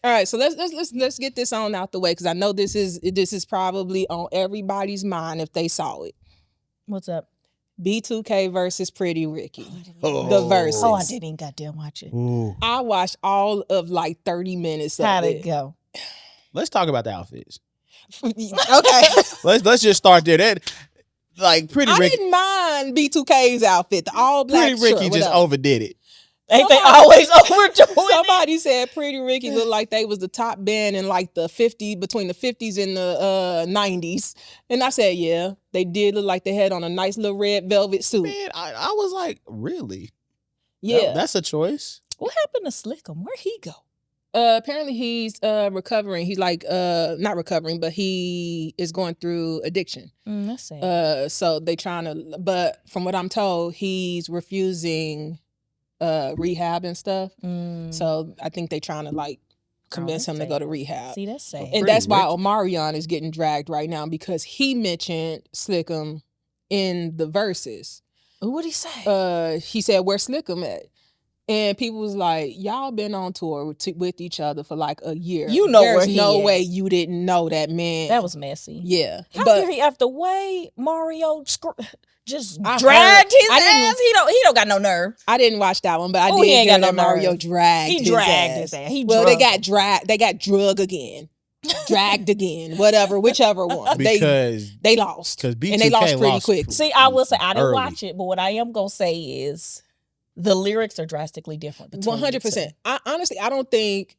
All right, so let's get this on out the way because I know this is probably on everybody's mind if they saw it. What's up? B2K versus Pretty Ricky. Oh. The Verzuz. Oh, I didn't even goddamn watch it. Ooh. I watched all of like 30 minutes of How'd it. it go? Let's talk about the outfits. Okay. Let's just start there. That like Pretty I Ricky. didn't mind B2K's outfit, the all black Pretty Ricky shirt, just whatever. overdid it. Ain't they always overdoing it? Somebody said Pretty Ricky looked like they was the top band in like the 50s, between the 50s and the 90s. And I said, yeah, they did look like they had on a nice little red velvet suit. Man, I was like, really? Yeah. That's a choice. What happened to Slickum? Where'd he go? Apparently he's recovering. He's like not recovering, but he is going through addiction. That's sad. So they trying to, but from what I'm told, he's refusing rehab and stuff. So I think they trying to like convince him to go to rehab. See, that's sad. And that's why Omarion is getting dragged right now because he mentioned Slickum in the Verzuz. What'd he say? He said, "Where's Slickum at?" And people was like, "Y'all been on tour with each other for like a year. You know There's where he no is. way you didn't know that man." That was messy. Yeah. How but dare he, after way Mario just I dragged heard- his I didn't- ass? He don't got no nerve. I didn't watch that one, but I Oh, did he ain't hear got that no Mario nerve. dragged He dragged his ass. He Well, they drugged got they got drug again. Dragged again. Whichever one. Because they lost. because B2K and they lost pretty lost quick. See, I will say I didn't early. watch it, but what I am gonna say is the lyrics are drastically different. 100%. I honestly, I don't think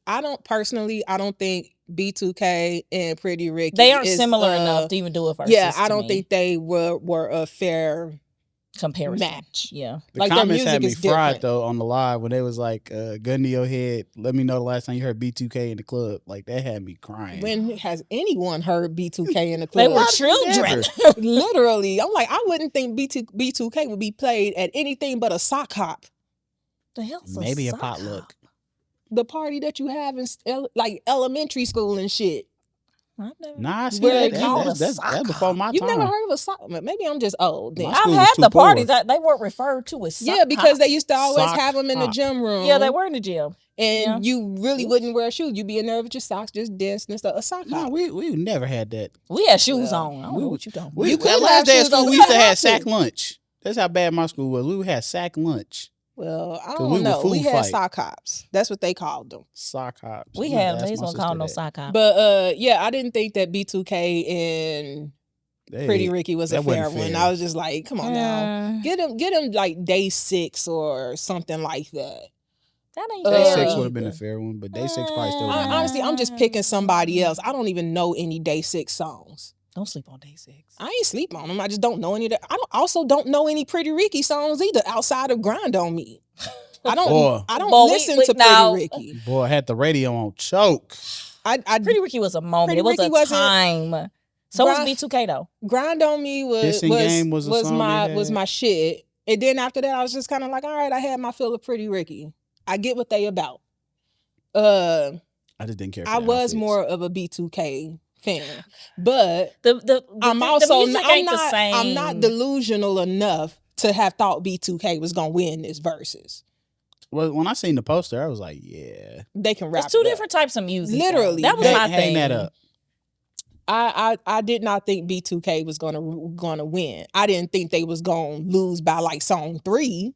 B2K and Pretty Ricky. They aren't is, similar enough to even do a versus. Yeah, I to don't me. think they were a fair comparison match. Yeah, the like, their comments music had me is fried different. though on the live when they was like, gun to your head, let me know the last time you heard B2K in the club. Like that had me crying. When has anyone heard B2K in the they club? were children. Literally, I'm like, I wouldn't think B2K would be played at anything but a sock hop. The hell's Maybe a sock potluck. hop? The party that you have in like elementary school and shit. I've never- Nah, I see Where that. they call That's it a sock before my You've time. never heard of a sock? Maybe I'm just old. Then. My I've school had was too the parties poor. that they weren't referred to as sock Yeah, because they hops. used to always Sock have them in the hop. gym room. Yeah, they were in the gym. And Yeah. you really wouldn't wear shoes. You'd be in there with your socks, just dancing and stuff. A sock No, hop. we never had that. We had shoes Well, on. I don't know what you talking We, about. could at have last day of shoes on. school, We we used to didn't have have sack to. lunch. That's how bad my school was. We would have sack lunch. Well, I 'Cause don't we would know. We food had fight. sock hops. That's what they called them. Sock hops. We I'm gonna have. ask They my don't call sister no that. sock hop. But yeah, I didn't think that B2K and Hey, Pretty Ricky was a that fair wasn't one. fair. I was just like, come on now. Get him like day 6 or something like that. That ain't Day fair 6 either. would have been a fair one, but day 6 probably still. would've been. Honestly, I'm just picking somebody else. I don't even know any day 6 songs. Don't sleep on day 6. I ain't sleep on them. I just don't know any of that. I don't know any Pretty Ricky songs either outside of Grind on Me. I don't Boy, listen we- to now- Pretty Ricky. Boy, I had the radio on choke. I Pretty Ricky was a moment. Pretty It was Ricky a wasn't- time. So was Grind- B2K though. Grind on Me was Dissing Game was a song they had. my shit. And then after that, I was just kind of like, all right, I had my fill of Pretty Ricky. I get what they about. I just didn't care. For I the was outfits. more of a B2K fan, but The I'm also music I'm ain't not the same. I'm not delusional enough to have thought B2K was gonna win this versus. Well, when I seen the poster, I was like, yeah. They can rap. It's two it up. different types of music. though. Literally. that was They my Hang thing. that up. I did not think B2K was gonna win. I didn't think they was gonna lose by like song 3.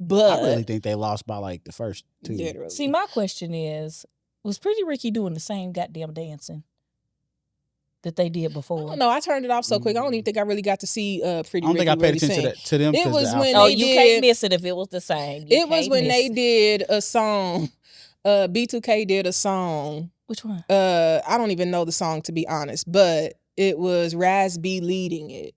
But I really think they lost by like the first 2. literally. See, my question is, was Pretty Ricky doing the same goddamn dancing that they did I before? don't know. I turned it off so quick. I don't even think I really got to see Pretty I don't Ricky think I paid really attention sing. to them. It 'cause was the when outfit. Oh, they you did- can't miss it if it was the same. You It was can't when miss they it. did a song. B2K did a song. Which one? I don't even know the song to be honest, but it was Raz B leading it,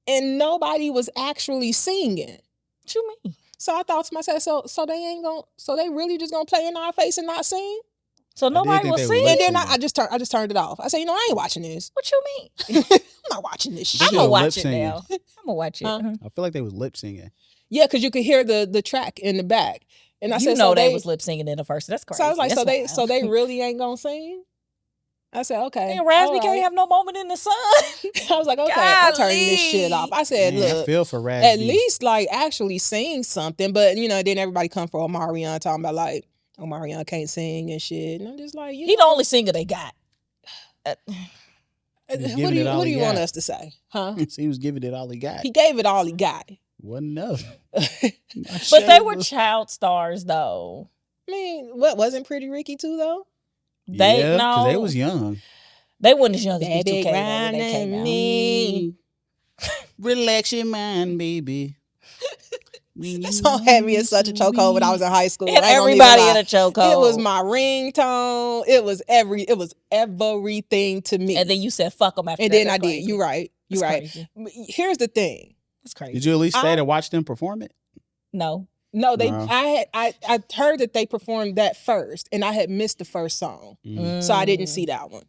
and nobody was actually singing. What you mean? So I thought to myself, so they really just gonna play in our face and not sing? So did nobody think was they were singing. And then Lip-syncing. I just turned it off. I said, I ain't watching this. What you mean? I'm not watching this shit. I'm gonna Lip watch it singing. now. I'm gonna watch it. Huh? Uh-huh. I feel like they was lip singing. Yeah, because you could hear the track in the back, and I You said, know so they was lip singing in the first. That's crazy. So I was like, That's so wild. they really ain't gonna sing? I said, okay. And Raspy all can't right. have no moment in the sun. I was like, okay, I'm turning this shit Golly. off. I said, Man, I look, feel for Raz at B. least like actually sing something. But then everybody come for Omarion talking about like, Omarion can't sing and shit. And I'm just like, He the only singer they got. What do you want us to say? Huh? He was giving it all he got. He gave it all he got. Wasn't enough. But they were child stars, though. I mean, what wasn't Pretty Ricky too though? They because they was young. They weren't as young as Baby, B2K when they came out. Me. Relax your mind, baby. That song had me in such a chokehold when I was in high school. And everybody in a chokehold. It was my ringtone. It was everything to me. And then you said fuck them after and that. then That's I did. crazy. You're right. You're That's right. crazy. Here's the thing. That's crazy. Did you at least stay to watch them perform it? No. No, they. No. I heard that they performed that first, and I had missed the first song, so I didn't see that one.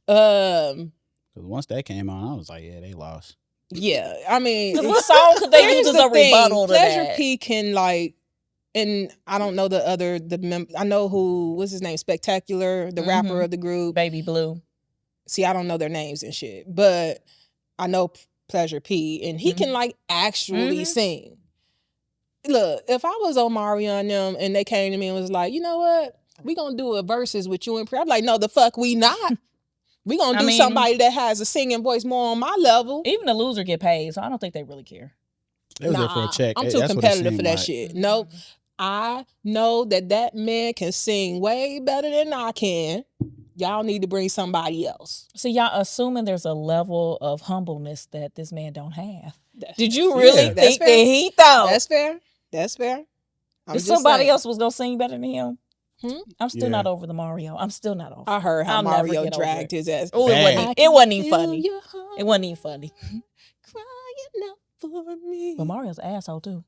Because once that came on, I was like, yeah, they lost. Yeah, I mean, What song could they use as a rebuttal to Pleasure that? P can like, and I don't know I know what's his name, Spectacular, the rapper of the group, Baby Blue. See, I don't know their names and shit, but I know Pleasure P, and he can like actually sing. Look, if I was Omarion them and they came to me and was like, you know what, we gonna do a verses with you and Pre, I'm like, no, the fuck we not. We gonna do somebody that has a singing voice more on my level. Even the loser get paid, so I don't think they really care. They was there for a check. I'm too That's what it competitive seemed for that like. shit. Nope. I know that man can sing way better than I can. Y'all need to bring somebody else. So y'all assuming there's a level of humbleness that this man don't have. Did you really think that he thought? That's fair. That's fair. If somebody else was gonna sing better than him, I'm still Yeah. not over the Mario. I'm still not over. I heard how I'll never Mario get over dragged it. his ass. Oh, it wasn't even funny. It wasn't even funny. Crying out for me. But Mario's an asshole too.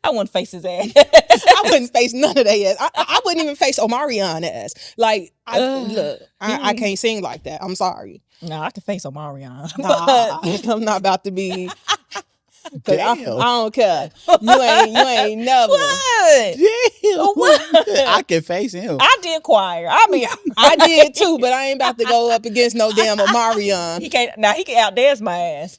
I wouldn't face his ass. I wouldn't face none of their ass. I wouldn't even face Omarion ass. Like, I can't sing like that. I'm sorry. No, I can face Omarion. Nah, I'm not about to be. I Damn. don't care. You ain't never. What? Damn. What? I can face him. I did choir. I mean, I did too, but I ain't about to go up against no damn Omarion. he can't. Now he can outdance my ass.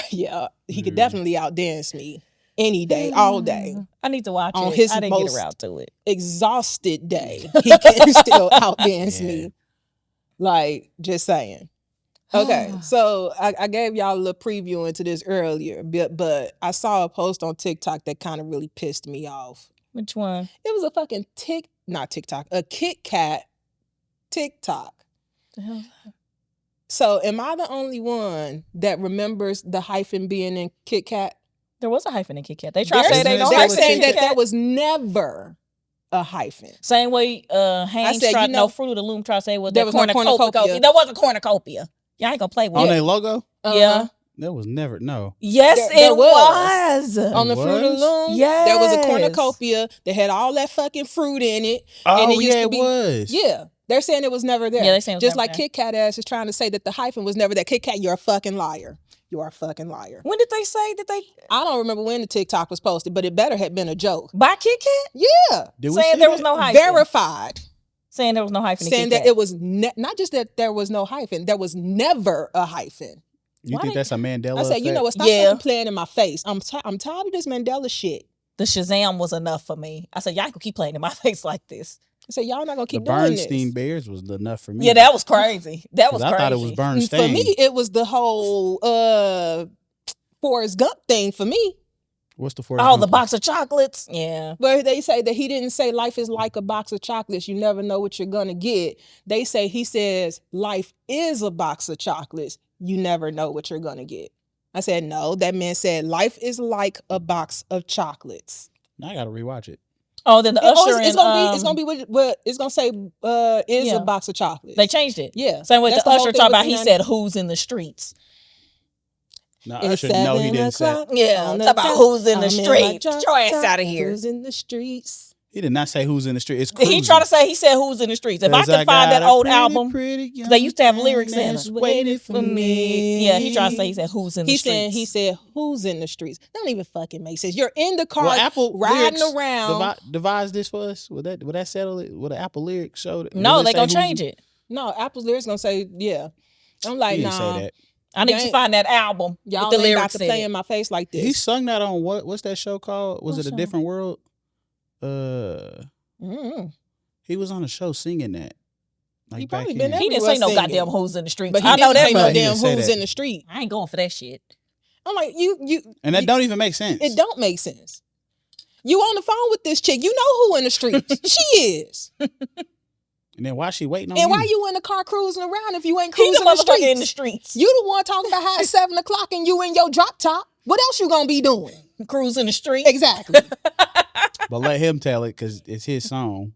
Yeah, he could definitely outdance me any day, all day. I need to watch On it. his I didn't get most around to it. Exhausted day, he can still outdance me. Like, just saying. Okay, so I gave y'all a little preview into this earlier, but I saw a post on TikTok that kind of really pissed me off. Which one? It was a fucking a Kit Kat TikTok. The hell? So am I the only one that remembers the hyphen being in Kit Kat? There was a hyphen in Kit Kat. They try to say they don't They're have saying Kit that Kat. there was never a hyphen. Same way Haynes said, tried, you know, Fruit of the Loom tried to say was there that was no cornucopia. There was a cornucopia. Y'all ain't gonna play with On it. their logo? Yeah. There was never, no. Yes, There it was. On the It Fruit of the was? Loom, Yes. there was a cornucopia that had all that fucking fruit in it. Oh, it used yeah, to it be, was. Yeah. They're saying it was never there. Yeah, they saying it was just never like there. Kit Kat ass is trying to say that the hyphen was never there. Kit Kat, you're a fucking liar. You are a fucking liar. When did they say that they I don't remember when the TikTok was posted, but it better have been a joke. by Kit Kat? Yeah. Did we Saying see there that? was no hyphen. Verified. Saying there was no hyphen in Saying Kit that Kat. it was not just that there was no hyphen, there was never a hyphen. You Why think they- that's a Mandela I said, you effect? know what? Stop Yeah. fucking playing in my face. I'm tired of this Mandela shit. The Shazam was enough for me. I said, y'all can keep playing in my face like this. I said, y'all not gonna The keep doing Bernstein this. Bears was enough for me. Yeah, that was crazy. That was 'Cause crazy. I thought it was Bernstein. For me, it was the whole Forrest Gump thing for me. What's the Forrest Oh, Gump the one? box of chocolates. Yeah. Where they say that he didn't say life is like a box of chocolates. You never know what you're gonna get. He says life is a box of chocolates. You never know what you're gonna get. I said, no, that man said life is like a box of chocolates. Now I gotta rewatch it. Oh, then the Usher it's and gonna be what it's gonna say is Yeah. a box of chocolates. they changed it. Yeah. Same way That's the the whole Usher thing talked with about. the He man- said, "Who's in the streets?" No, It's Usher, no, he 7 didn't say. o'clock. Yeah, on talk the about dot. who's in the I'm streets. my Get drop your ass top. outta here. Who's in the streets? He did not say who's in the street. It's He cruising. tried to say. He said, "Who's in the streets?" If I 'Cause could find that got a old pretty, album, pretty young they used to have man lyrics in that's it. waiting for me. Yeah, he tried to say. He said, "Who's in the streets?" He said, who's in the streets? That don't even fucking make sense. You're in the car Well, Apple riding lyrics around. Devise this for us. Would that settle it? Would the Apple lyrics show it? No, Would it they say gonna who's- change it. No, Apple's lyrics gonna say, yeah. I'm He like, didn't nah. say that. I need to find that album. Y'all with the ain't lyrics about to play in my face like this. He sung that on what's that show called? Was it A Different World? He was on a show singing that. Like he probably been He didn't say no goddamn who's in the streets. But he didn't say no damn who's in the street. I ain't going for that shit. I'm like, you and that don't even make sense. It don't make sense. You on the phone with this chick. You know who in the streets. She is. And then why she waiting on you? And why you in the car cruising around if you ain't cruising in the streets? You the one talking about how it's 7 o'clock and you in your drop top. What else you gonna be doing? Cruising the street. Exactly. But let him tell it because it's his song.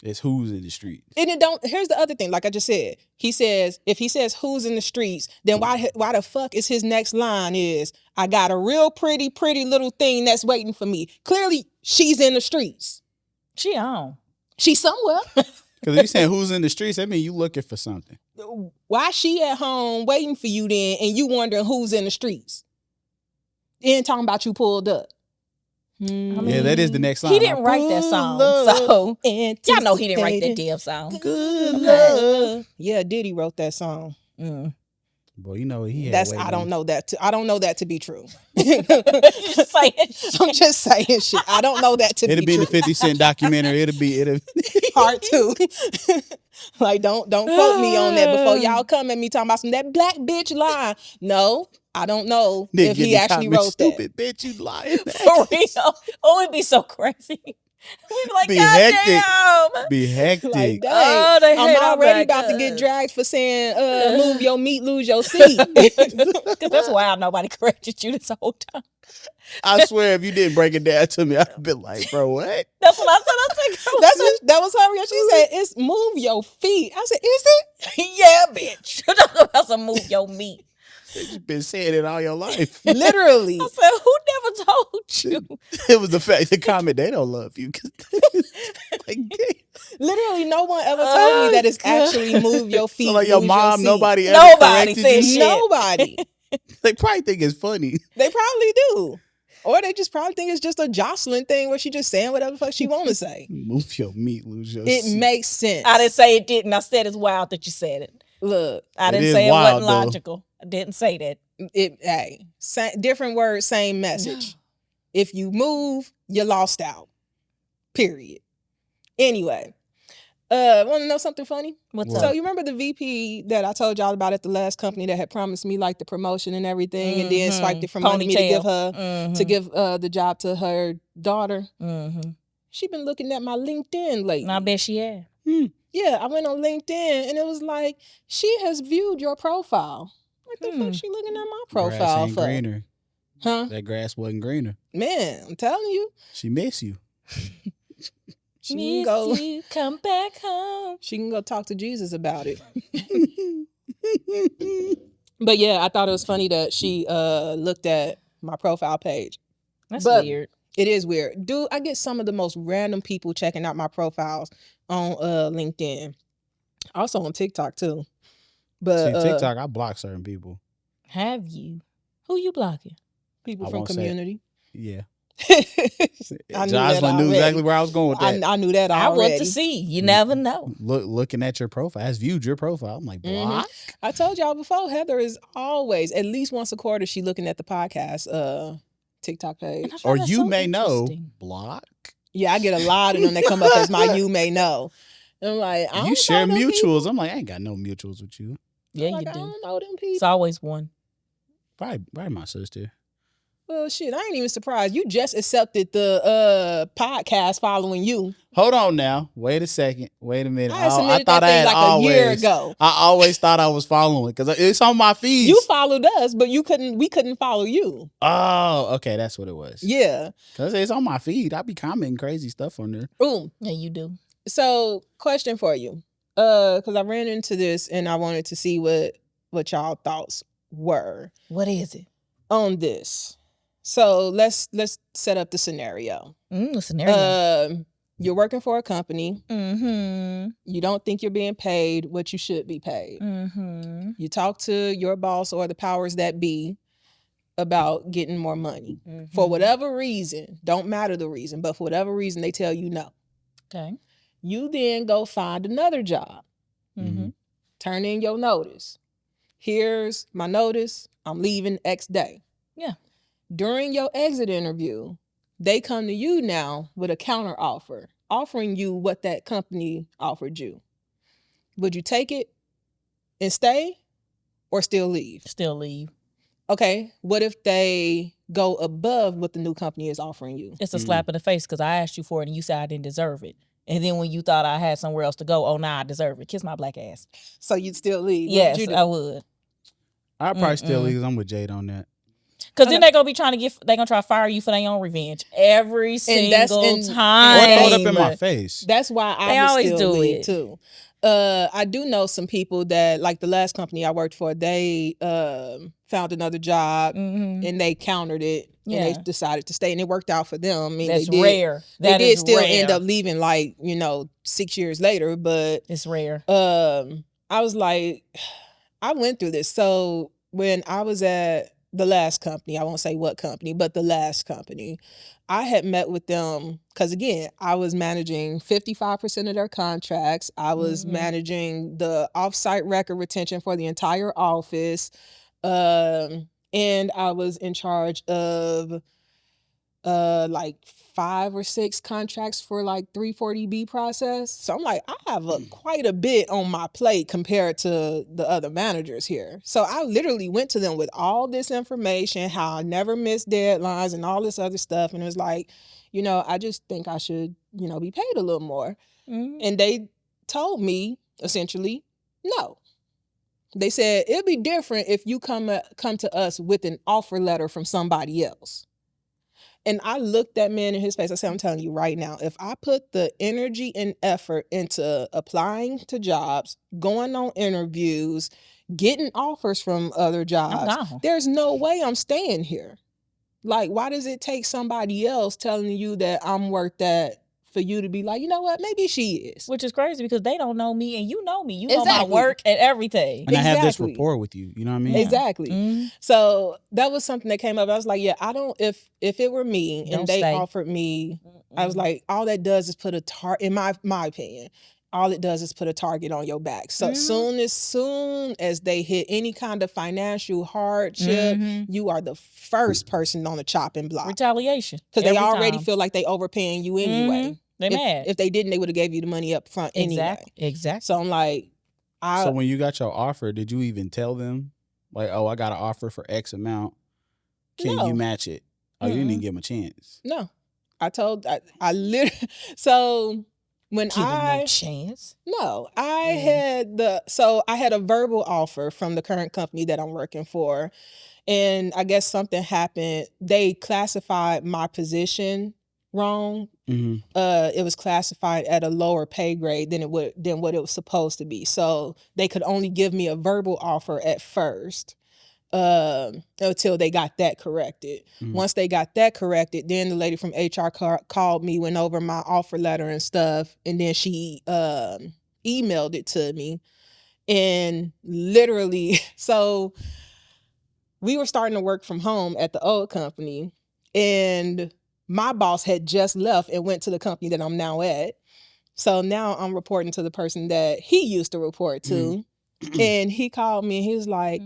It's who's in the streets. And it don't. Here's the other thing. Like I just said, he says if he says who's in the streets, then why the fuck is his next line is I got a real pretty little thing that's waiting for me. Clearly, she's in the streets. She on. She's somewhere. Because if you saying who's in the streets, that means you looking for something. Why she at home waiting for you then, and you wondering who's in the streets? And talking about you pulled up. I mean, that is the next line. He didn't write that song, so y'all know he didn't write that damn song. Good love. Yeah, Diddy wrote that song. Boy, you know he. I don't know that. I don't know that to be true. Just saying. I'm just saying shit. I don't know that to be true. It'll be the 50 Cent documentary. It'll be part 2. Like don't quote me on that before y'all come at me talking about that black bitch line. No, I don't know if he actually wrote stupid that. Bitch, you lying. For real. Oh, it'd be so crazy. We'd be like, be God hectic. damn. Be hectic. Like, oh, I'm already about to get dragged for saying move your meat, lose your seat. Because that's why nobody corrected you this whole time. I swear, if you didn't break it down to me, I'd be like, bro, what? That's what I said. That was her reaction. She said, it's move your feet. I said, is it? Yeah, bitch. You're talking about some move your meat. You've been saying it all your life. Literally. I said, who never told you? It was the comment, they don't love you. Like, literally, no one ever told me that it's actually move your feet. So like your mom, nobody ever nobody said you? Shit. Nobody. They probably think it's funny. They probably do. Or they just probably think it's just a Jocelyn thing where she just saying whatever the fuck she want to say. Move your meat, lose your It seat. makes sense. I didn't say it didn't. I said it's wild that you said it. Look, I didn't say it wasn't logical. I didn't say that. Different words, same message. If you move, you're lost out. Period. Anyway, want to know something funny? What's up? So you remember the VP that I told y'all about at the last company that had promised me like the promotion and everything, and then swiped it from under me to give the job to her daughter? She been looking at my LinkedIn lately. I bet she had. Yeah, I went on LinkedIn and it was like, she has viewed your profile. What the fuck she looking at my profile grass ain't for? Greener. Huh? That grass wasn't greener. Man, I'm telling you. She miss you. She can go. You come back home. She can go talk to Jesus about it. But yeah, I thought it was funny that she looked at my profile page. That's weird. It is weird. Dude, I get some of the most random people checking out my profiles on LinkedIn. Also on TikTok too. But see, TikTok, I block certain people. Have you? Who you blocking? People from community. Yeah. Jocelyn knew exactly where I was going with that. I knew that already. I want to see. You never know. Looking at your profile. I viewed your profile. I'm like, block? I told y'all before, Heather is always, at least once a quarter, she looking at the podcast TikTok page. Or you may know, block? Yeah, I get a lot of them that come up as my you may know. And I'm like, I don't you share know them mutuals. people. I'm like, I ain't got no mutuals with you. Yeah, like, you do. I don't know them people. It's always one. Probably my sister. Well, shit, I ain't even surprised. You just accepted the podcast following you. Hold on now. Wait a second. Wait a minute. I submitted thought that thing I had like always, a year ago. I always thought I was following because it's on my feed. You followed us, but we couldn't follow you. Oh, okay. That's what it was. Yeah. Because it's on my feed. I be commenting crazy stuff on there. Ooh. Yeah, you do. So, question for you. Because I ran into this and I wanted to see what y'all thoughts were. What is it? On this. So let's set up the scenario. The scenario. You're working for a company. Mm-hmm. You don't think you're being paid what you should be paid. Mm-hmm. You talk to your boss or the powers that be about getting more money. Mm-hmm. For whatever reason, don't matter the reason, but for whatever reason, they tell you no. Okay. You then go find another job. Mm-hmm. Turn in your notice. here's my notice. I'm leaving X day. Yeah. During your exit interview, they come to you now with a counteroffer, offering you what that company offered you. Would you take it and stay or still leave? Still leave. Okay, what if they go above what the new company is offering you? It's a slap in the face because I asked you for it and you said I didn't deserve it. And then when you thought I had somewhere else to go, oh, nah, I deserve it. Kiss my black ass. So you'd still leave? Yes, I would. I'd probably still leave. I'm with Jade on that. Because then they're going to be trying to fire you for their own revenge every single time. Or throw it up in my face. That's why I always still leave too. I do know some people that, like the last company I worked for, they found another job and they countered it and they decided to stay, and it worked out for them. I mean, that's rare. They did still end up leaving, like, 6 years later, but it's rare. I was like, I went through this. So when I was at the last company, I won't say what company, but the last company, I had met with them because, again, I was managing 55% of their contracts. I was managing the offsite record retention for the entire office. And I was in charge of like 5 or 6 contracts for like 340B process. So I'm like, I have quite a bit on my plate compared to the other managers here. So I literally went to them with all this information, how I never missed deadlines and all this other stuff. And it was like, I just think I should, be paid a little more. And they told me essentially, no. They said, it'd be different if you come to us with an offer letter from somebody else. And I looked that man in his face. I said, I'm telling you right now, if I put the energy and effort into applying to jobs, going on interviews, getting offers from other jobs, there's no way I'm staying here. Like, why does it take somebody else telling you that I'm worth that for you to be like, you know what, maybe she is? Which is crazy because they don't know me and you know me. You know my work and everything. And I have this rapport with you. You know what I mean? Exactly. So that was something that came up. I was like, yeah, I don't, if it were me and they offered me, I was like, all that does is put a target, in my opinion, all it does is put a target on your back. So soon as they hit any kind of financial hardship, you are the first person on the chopping block. Retaliation. Because they already feel like they overpaying you anyway. They mad. If they didn't, they would have gave you the money up front anyway. Exactly. So I'm like, so when you got your offer, did you even tell them, like, oh, I got an offer for X amount. Can you match it? Oh, you didn't even give them a chance. No. I literally, so when Give them no chance. No, I had a verbal offer from the current company that I'm working for. And I guess something happened. They classified my position wrong. It was classified at a lower pay grade than what it was supposed to be. So they could only give me a verbal offer at first. Until they got that corrected. Once they got that corrected, then the lady from HR called me, went over my offer letter and stuff, and then she emailed it to me. And literally, so we were starting to work from home at the old company, and my boss had just left and went to the company that I'm now at. So now I'm reporting to the person that he used to report to. And he called me and he was like,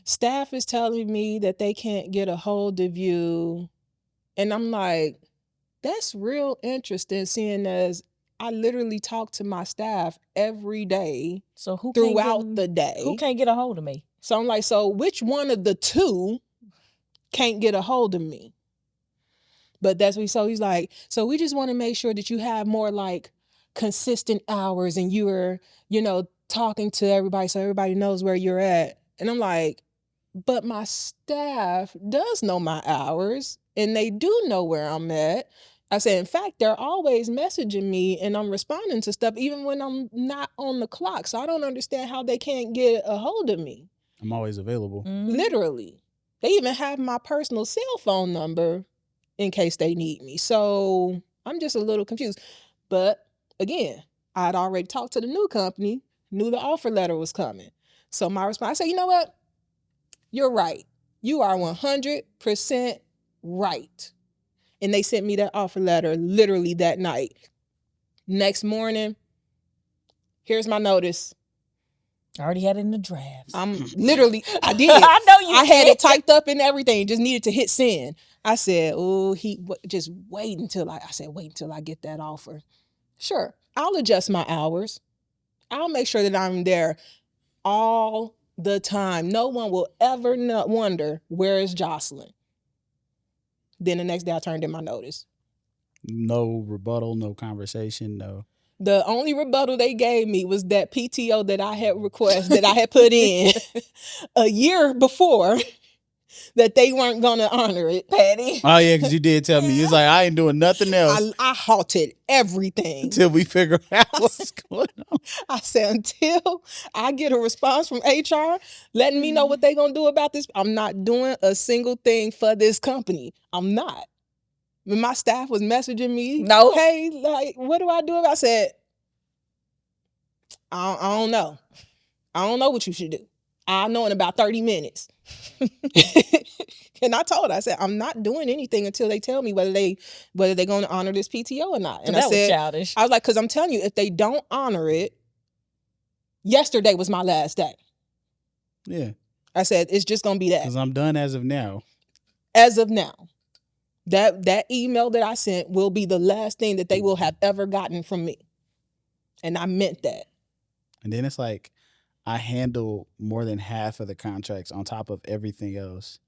staff is telling me that they can't get a hold of you. And I'm like, that's real interesting, seeing as I literally talk to my staff every day. So throughout the day. Who can't get a hold of me? So I'm like, so which one of the two can't get a hold of me? But so he's like, so we just want to make sure that you have more like consistent hours and you are, talking to everybody so everybody knows where you're at. And I'm like, but my staff does know my hours and they do know where I'm at. I said, in fact, they're always messaging me and I'm responding to stuff even when I'm not on the clock. So I don't understand how they can't get a hold of me. I'm always available. Literally. They even have my personal cell phone number in case they need me. So I'm just a little confused. But again, I'd already talked to the new company, knew the offer letter was coming. So my response, I said, you know what? You're right. You are 100% right. And they sent me that offer letter literally that night. Next morning, here's my notice. I already had it in the drafts. I did. I know you I had it typed up and everything. Just needed to hit send. I said, oh, just wait until I get that offer. Sure, I'll adjust my hours. I'll make sure that I'm there all the time. No one will ever wonder, where is Jocelyn? Then the next day I turned in my notice. No rebuttal, no conversation, no. The only rebuttal they gave me was that PTO that I had that I had put in a year before, that they weren't going to honor it, Patty. Oh, yeah, because you did tell me. It's like, I ain't doing nothing else. I halted everything. Until we figure out what's going on. I said, until I get a response from HR letting me know what they're going to do about this, I'm not doing a single thing for this company. I'm not. When my staff was messaging me, hey, like, what do I do about it? I said, I don't know. I don't know what you should do. I'll know in about 30 minutes. And I told her, I said, I'm not doing anything until they tell me whether they're going to honor this PTO or not. And that I said, was childish. I was like, because I'm telling you, if they don't honor it, yesterday was my last day. Yeah. I said, it's just going to be that. Because I'm done as of now. As of now. That email that I sent will be the last thing that they will have ever gotten from me. And I meant that. And then it's like, I handle more than half of the contracts on top of everything else.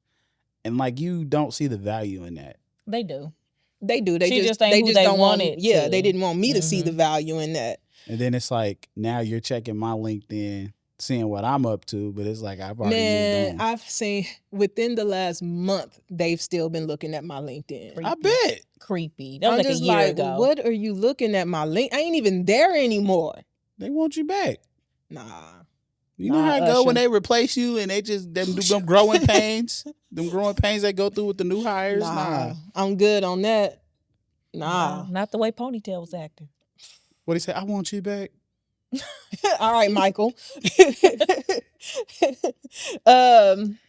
And like, you don't see the value in that. They do. They do. They just don't want it. Yeah, they didn't want me to see the value in that. And then it's like, now you're checking my LinkedIn, seeing what I'm up to, but it's like, I've already moved on. I've seen within the last month, they've still been looking at my LinkedIn. Creepy. I bet. Creepy. That was like a year ago. What are you looking at my link? I ain't even there anymore. They want you back. Nah. You know how it go when they replace you and they just them growing pains? Them growing pains they go through with the new hires? Nah. I'm good on that. Nah. Not the way Ponytail was acting. What he say? I want you back. All right, Michael.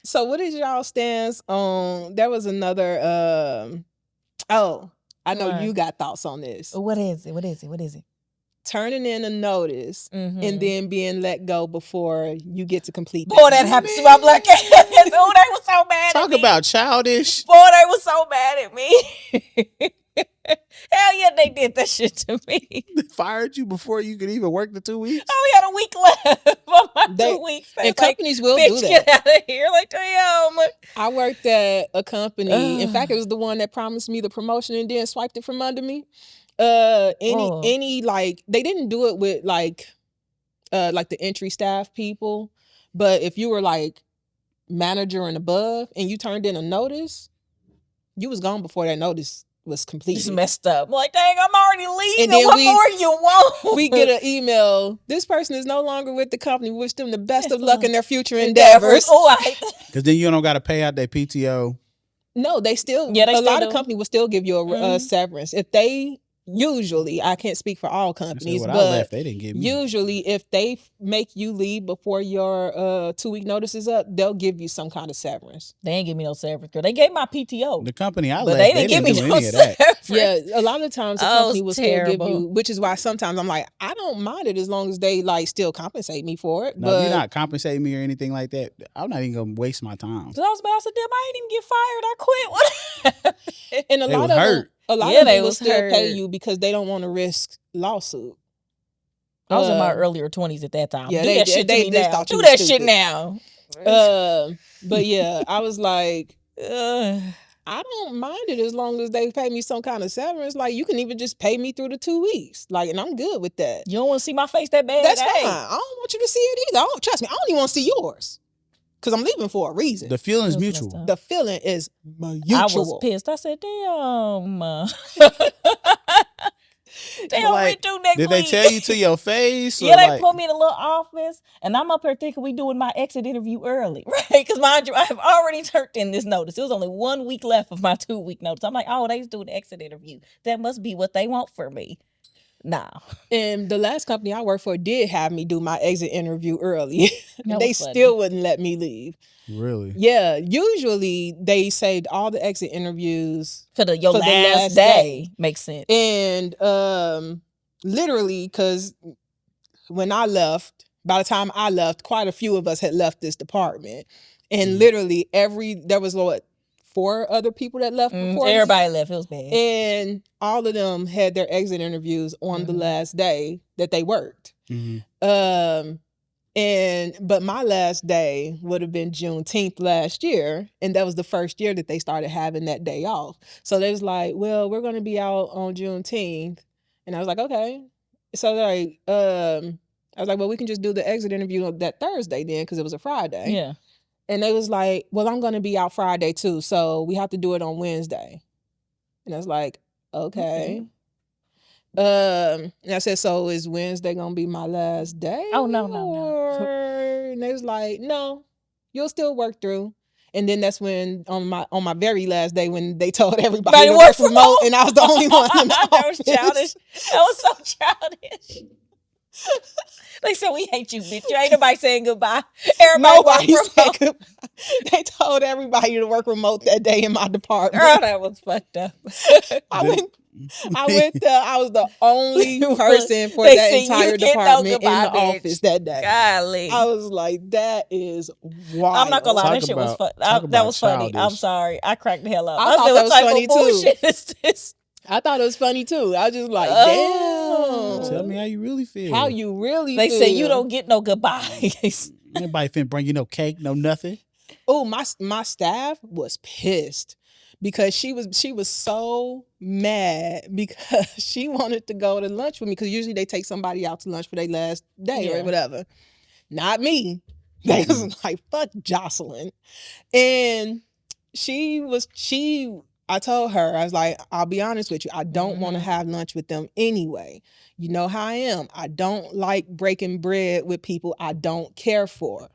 So what is y'all stance on? There was another I know you got thoughts on this. What is it? Turning in a notice and then being let go before you get to complete that. Boy, that happens to my black ass. Oh, they was so mad at me. Talk about childish. Boy, they was so mad at me. Hell yeah, they did that shit to me. They fired you before you could even work the 2 weeks? I only had a week left for my 2 weeks. And companies will do that. Get out of here. Like, damn. I worked at a company. In fact, it was the one that promised me the promotion and then swiped it from under me. Any like, they didn't do it with like the entry staff people, but if you were like manager and above and you turned in a notice, you was gone before that notice was completed. Just messed up. Like, dang, I'm already leaving. And then what more you want? We get an email. This person is no longer with the company. We wish them the best of luck in their future endeavors. Because then you don't got to pay out their PTO. No, they still. Yeah, a lot of companies will still give you a severance if they. Usually, I can't speak for all companies, but they didn't give me. Usually if they make you leave before your 2 week notice is up, they'll give you some kind of severance. They ain't give me no severance, girl. They gave my PTO. The company I but left, they didn't give me no severance. Yeah, a lot of times the company will still give you, which is why sometimes I'm like, I don't mind it as long as they like still compensate me for it. No, but you're not compensating me or anything like that. I'm not even gonna waste my time. So I was about to say, damn, I ain't even get fired. I quit. What? And a lot of hurt. A lot of them will still pay you because they don't want to risk lawsuit. I was in my earlier 20s at that time. Yeah, Do that shit to me now. Do that shit now. But yeah, I was like, I don't mind it as long as they pay me some kind of severance. Like, you can even just pay me through the 2 weeks. Like, and I'm good with that. You don't want to see my face that bad? That's fine. I don't want you to see it either. Trust me, I don't even want to see yours. Because I'm leaving for a reason. The feeling's mutual. The feeling is mutual. I was pissed. I said, damn. Damn, like, we do next did week. They tell you to your face? Yeah, they put me in a little office, and I'm up here thinking we doing my exit interview early, right? Because mind you, I have already turned in this notice. It was only 1 week left of my 2 week notice. I'm like, oh, they just doing the exit interview. That must be what they want for me. Nah. And the last company I worked for did have me do my exit interview early. They funny. still wouldn't let me leave. Really? Yeah. Usually they saved all the exit interviews for the last day. Makes sense. And literally, because when I left, By the time I left, quite a few of us had left this department. And literally there was 4 other people that left before everybody left. It was bad. And all of them had their exit interviews on the last day that they worked. But my last day would have been Juneteenth last year, and that was the first year that they started having that day off. So they was like, well, we're going to be out on Juneteenth. And I was like, okay. So I was like, well, we can just do the exit interview that Thursday then, because it was a Friday. Yeah. And they was like, well, I'm going to be out Friday too, so we have to do it on Wednesday. And I was like, okay. And I said, so is Wednesday going to be my last day? Oh, no. And they was like, no, you'll still work through. And then that's when on my very last day when they told everybody to work remote, and I was the only one in the office. That was childish. That was so childish. They said, we hate you, bitch. You ain't nobody saying goodbye. Nobody said goodbye. They told everybody to work remote that day in my department. Girl, that was fucked up. I went there. I was the only person for that entire department in the office that day. Golly. I was like, that is wild. I'm not going to lie. That shit was funny. That was funny. I'm sorry. I cracked the hell up. I thought that was funny too. Is this? I thought it was funny too. I was just like, damn. Tell me how you really feel. How you really feel. They say you don't get no goodbyes. Anybody finna bring you no cake, no nothing? Oh, my staff was pissed because she was so mad because she wanted to go to lunch with me, because usually they take somebody out to lunch for their last day or whatever. Not me. They was like, fuck Jocelyn. And I told her, I was like, I'll be honest with you, I don't want to have lunch with them anyway. You know how I am. I don't like breaking bread with people I don't care for.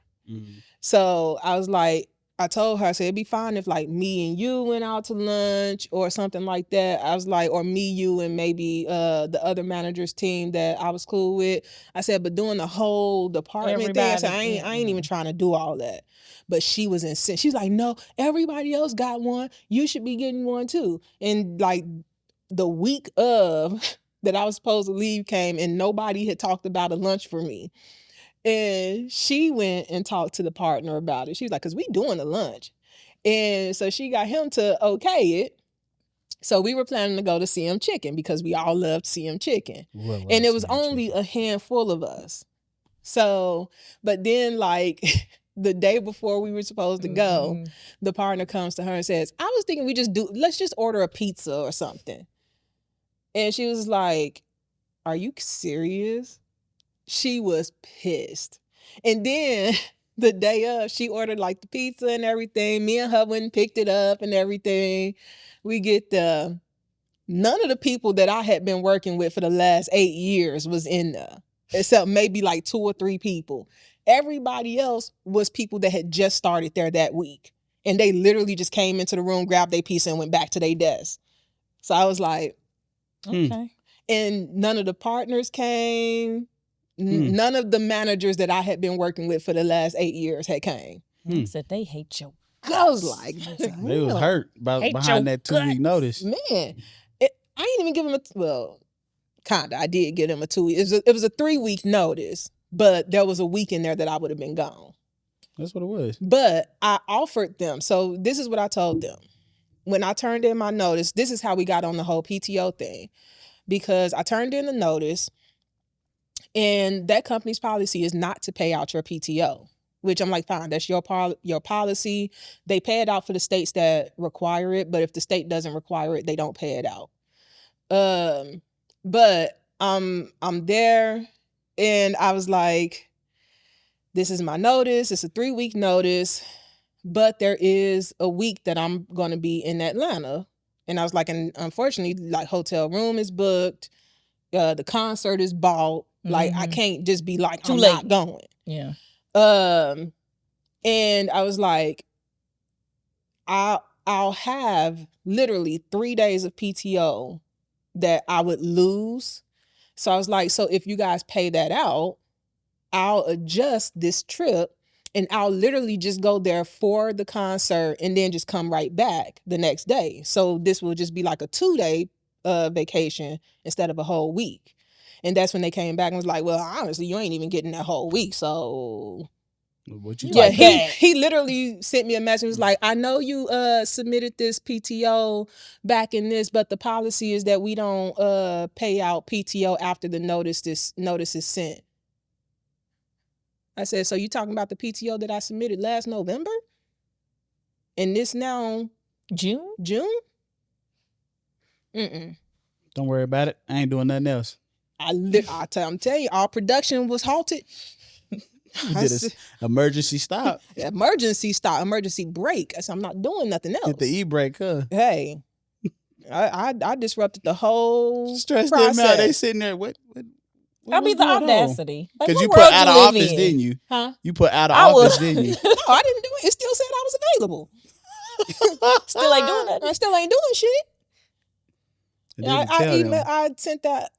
So I was like, I told her, I said, it'd be fine if like me and you went out to lunch or something like that. I was like, or me, you, and maybe the other manager's team that I was cool with. I said, but doing the whole department thing, I said, I ain't even trying to do all that. But she was insistent. She's like, no, everybody else got one. You should be getting one too. And like the week of that I was supposed to leave came, and nobody had talked about a lunch for me. And she went and talked to the partner about it. She was like, because we doing a lunch. And so she got him to okay it. So we were planning to go to CM Chicken because we all loved CM Chicken. And it was only a handful of us. So, but then like the day before we were supposed to go, the partner comes to her and says, I was thinking let's just order a pizza or something. And she was like, are you serious? She was pissed. And then the day of, she ordered like the pizza and everything. Me and her went and picked it up and everything. We get none of the people that I had been working with for the last 8 years was in there, except maybe like 2 or 3 people. Everybody else was people that had just started there that week. And they literally just came into the room, grabbed their pizza, and went back to their desk. So I was like, okay. And none of the partners came. None of the managers that I had been working with for the last 8 years had came. Said they hate you. I was like, they was hurt behind that 2-week notice. Man, I didn't even give them kinda. I did give them a 2 week. It was a 3-week notice, but there was a week in there that I would have been gone. That's what it was. But I offered them. So this is what I told them. When I turned in my notice, this is how we got on the whole PTO thing. Because I turned in the notice, and that company's policy is not to pay out your PTO, which I'm like, fine, that's your policy. They pay it out for the states that require it, but if the state doesn't require it, they don't pay it out. But I'm there, and I was like, this is my notice. It's a 3-week notice, but there is a week that I'm going to be in Atlanta. And I was like, and unfortunately, like hotel room is booked. The concert is bought. Like, I can't just be like, I'm not going. Yeah. And I was like, I'll have literally 3 days of PTO that I would lose. So I was like, so if you guys pay that out, I'll adjust this trip, and I'll literally just go there for the concert and then just come right back the next day. So this will just be like a 2-day vacation instead of a whole week. And that's when they came back and was like, well, honestly, you ain't even getting that whole week. So what you yeah, he literally sent me a message. Was like, I know you submitted this PTO back in this, but the policy is that we don't pay out PTO after the notice is sent. I said, so you talking about the PTO that I submitted last November? And this now June? Mm-mm. Don't worry about it. I ain't doing nothing else. I'm telling you, our production was halted. You did an emergency stop. Emergency break. I said, I'm not doing nothing else. Hit the e-brake, huh? Hey, I disrupted the whole Stress process. them out. They sitting there. What I mean, the audacity. Because you put out of office, didn't you? Huh? You put out of office, didn't you? No, I didn't do it. It still said I was available. Still ain't doing that. I still ain't doing shit. I sent that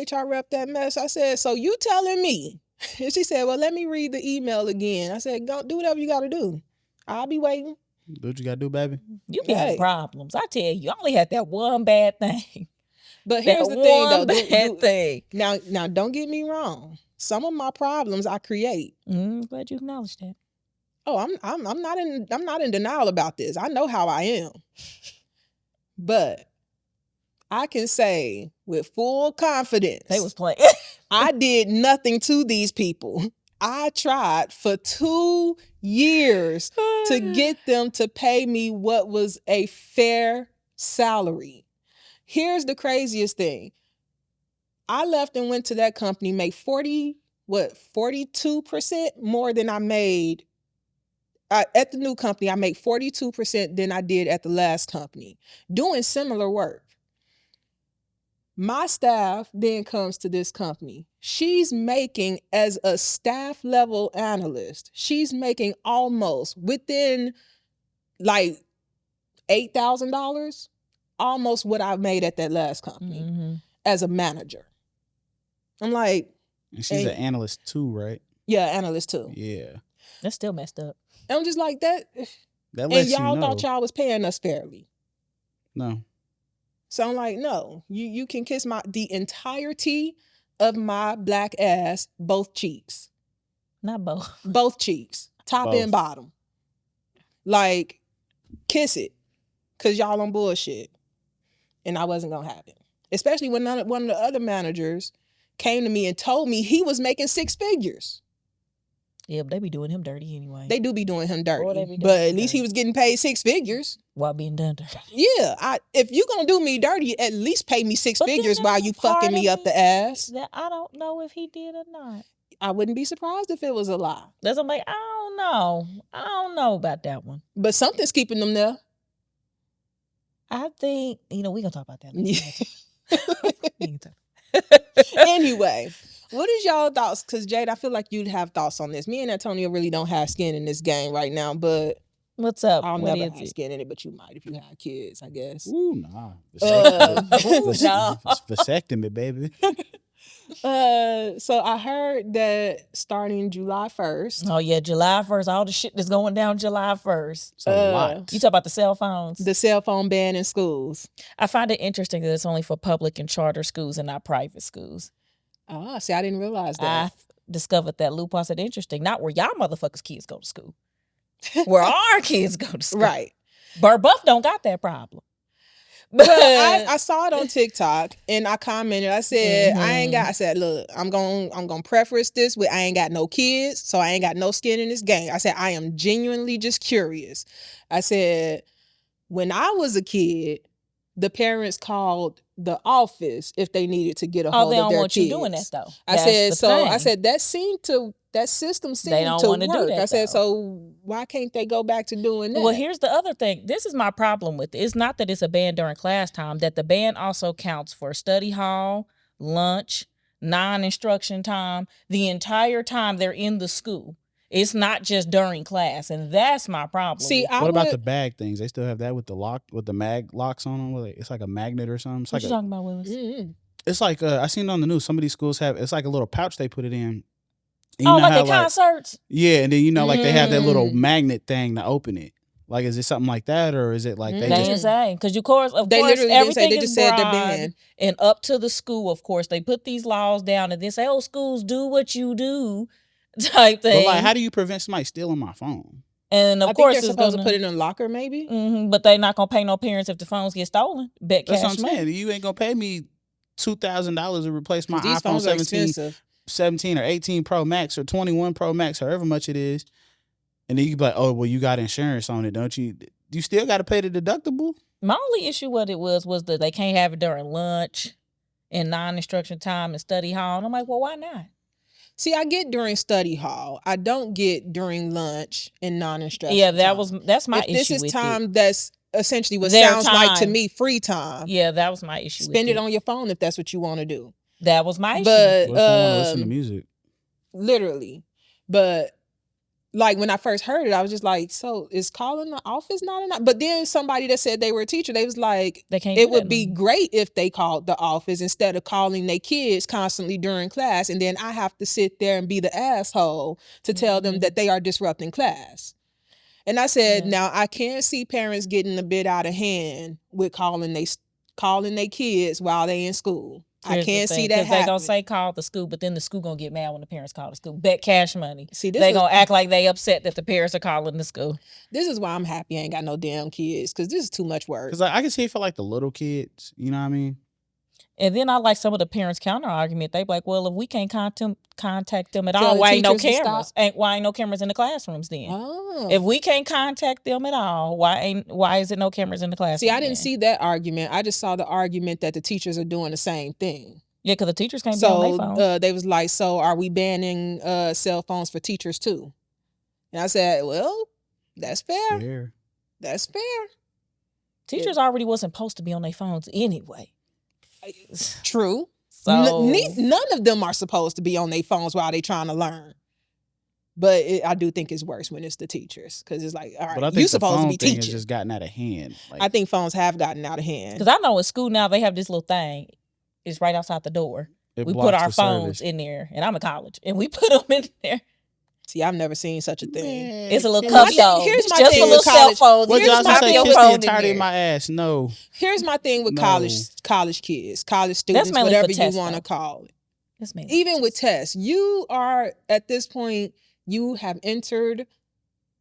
HR rep that mess. I said, so you telling me? And she said, well, let me read the email again. I said, go do whatever you got to do. I'll be waiting. Do what you got to do, baby. You be having problems. I tell you, I only had that one bad thing. But here's the thing, though. Bad thing. Now, don't get me wrong. Some of my problems I create. Glad you acknowledged that. Oh, I'm not in denial about this. I know how I am. But I can say with full confidence, they was playing. I did nothing to these people. I tried for 2 years to get them to pay me what was a fair salary. Here's the craziest thing. I left and went to that company, make 42% more than I made at the new company. I make 42% than I did at the last company, doing similar work. My staff then comes to this company. She's making, as a staff level analyst, she's making almost within like $8,000, almost what I made at that last company as a manager. I'm like, and she's an analyst too, right? Yeah, analyst too. Yeah, that's still messed up. And I'm just like that. That and y'all thought y'all was paying us fairly. No. So I'm like, no, you can kiss the entirety of my black ass, both cheeks. Not both. Both cheeks, top and bottom. Like, kiss it, because y'all on bullshit. And I wasn't going to have it. Especially when one of the other managers came to me and told me he was making 6 figures. Yeah, but they be doing him dirty anyway. They do be doing him dirty. But at least he was getting paid 6 figures. While being done dirty. Yeah. If you going to do me dirty, at least pay me 6 figures while you fucking me up the ass. That I don't know if he did or not. I wouldn't be surprised if it was a lie. That's I'm like, I don't know about that one. But something's keeping them there. I think, we're going to talk about that later. Anyway, what is y'all thoughts? Because Jade, I feel like you'd have thoughts on this. Me and Antonio really don't have skin in this game right now, but what's up? I'll never have skin in it, but you might if you have kids, I guess. Ooh, nah. Vasectomy, baby. So I heard that starting July 1st. Oh yeah, July 1st. All the shit that's going down July 1st. It's a lot. You talk about the cell phones. The cell phone ban in schools. I find it interesting that it's only for public and charter schools and not private schools. Oh, see, I didn't realize that. I discovered that loophole. I said, interesting. Not where y'all motherfuckers kids go to school. Where our kids go to school. Right. Burbuff don't got that problem. But I saw it on TikTok and I commented. I said, I said, look, I'm gonna preface this with I ain't got no kids, so I ain't got no skin in this game. I said, I am genuinely just curious. I said, when I was a kid, the parents called the office if they needed to get a hold of their kids. They don't want you doing that though. I said that system seemed to work. Do that, I said, so why can't they go back to doing that? Well, here's the other thing. This is my problem with it. It's not that it's a ban during class time, that the ban also counts for study hall, lunch, non-instruction time, the entire time they're in the school. It's not just during class, and that's my problem. See, what about the bag things? They still have that with the mag locks on them. It's like a magnet or something. It's what like you talking about, Willis? Mm-hmm. It's like I seen it on the news. Some of these schools have. It's like a little pouch they put it in. Like the concerts? Yeah, and then like they have that little magnet thing to open it. Like, is it something like that, or is it like they insane? Because of course, literally everything they is just said they're broad, banned. and up to the school. Of course, they put these laws down and then say, "Oh, schools, do what you do," type thing. But like, how do you prevent somebody stealing my phone? And of I course, think they're supposed to put it in a locker, maybe. But they're not gonna pay no parents if the phones get stolen. Bet That's cash what I'm money. saying. You ain't gonna pay me $2,000 to replace my These iPhone phones 17 or 18 Pro Max or 21 Pro Max, however much it is. And then you can be like, oh, well, you got insurance on it, don't you? You still got to pay the deductible? My only issue with it was that they can't have it during lunch and non-instruction time and study hall. And I'm like, well, why not? See, I get during study hall. I don't get during lunch and non-instruction. Yeah, that's my issue. If this is with time that's essentially what Their sounds time. like to me free time. Yeah, that was my issue. Spend it on your phone if that's what you want to do. That was my issue. But what if I want to listen to music? Literally. But like when I first heard it, I was just like, so is calling the office not enough? But then somebody that said they were a teacher, they was like, it would be great if they called the office instead of calling their kids constantly during class. And then I have to sit there and be the asshole to tell them that they are disrupting class. And I said, now I can see parents getting a bit out of hand with calling they kids while they in school. I can't see that happening. They gonna say call the school, but then the school gonna get mad when the parents call the school. Bet cash money. See, they gonna act like they upset that the parents are calling the school. This is why I'm happy I ain't got no damn kids, because this is too much work. Because I can see it for like the little kids, you know what I mean? And then I like some of the parents' counter argument. They be like, well, if we can't contact them at all, why ain't no cameras? Why ain't no cameras in the classrooms then? Oh. If we can't contact them at all, why is it no cameras in the classroom? See, I didn't see that argument. I just saw the argument that the teachers are doing the same thing. Yeah, because the teachers can't be on their phones. They was like, so are we banning cell phones for teachers too? And I said, well, that's fair. That's fair. Teachers already wasn't supposed to be on their phones anyway. True. So none of them are supposed to be on their phones while they trying to learn. But I do think it's worse when it's the teachers, because it's like, all right, you're supposed to be teaching. It's just gotten out of hand. Like, I think phones have gotten out of hand. Because I know in school now they have this little thing. It's right outside the door. We put our phones in there, and I'm in college, and we put them in there. See, I've never seen such a thing. Man, it's a little cup though. Here's my just thing a little with college. cell phone. What y'all say? Kiss the entirety of my ass. No. Here's my thing with college kids, college students, whatever you want to call it. Even with tests, you are at this point, you have entered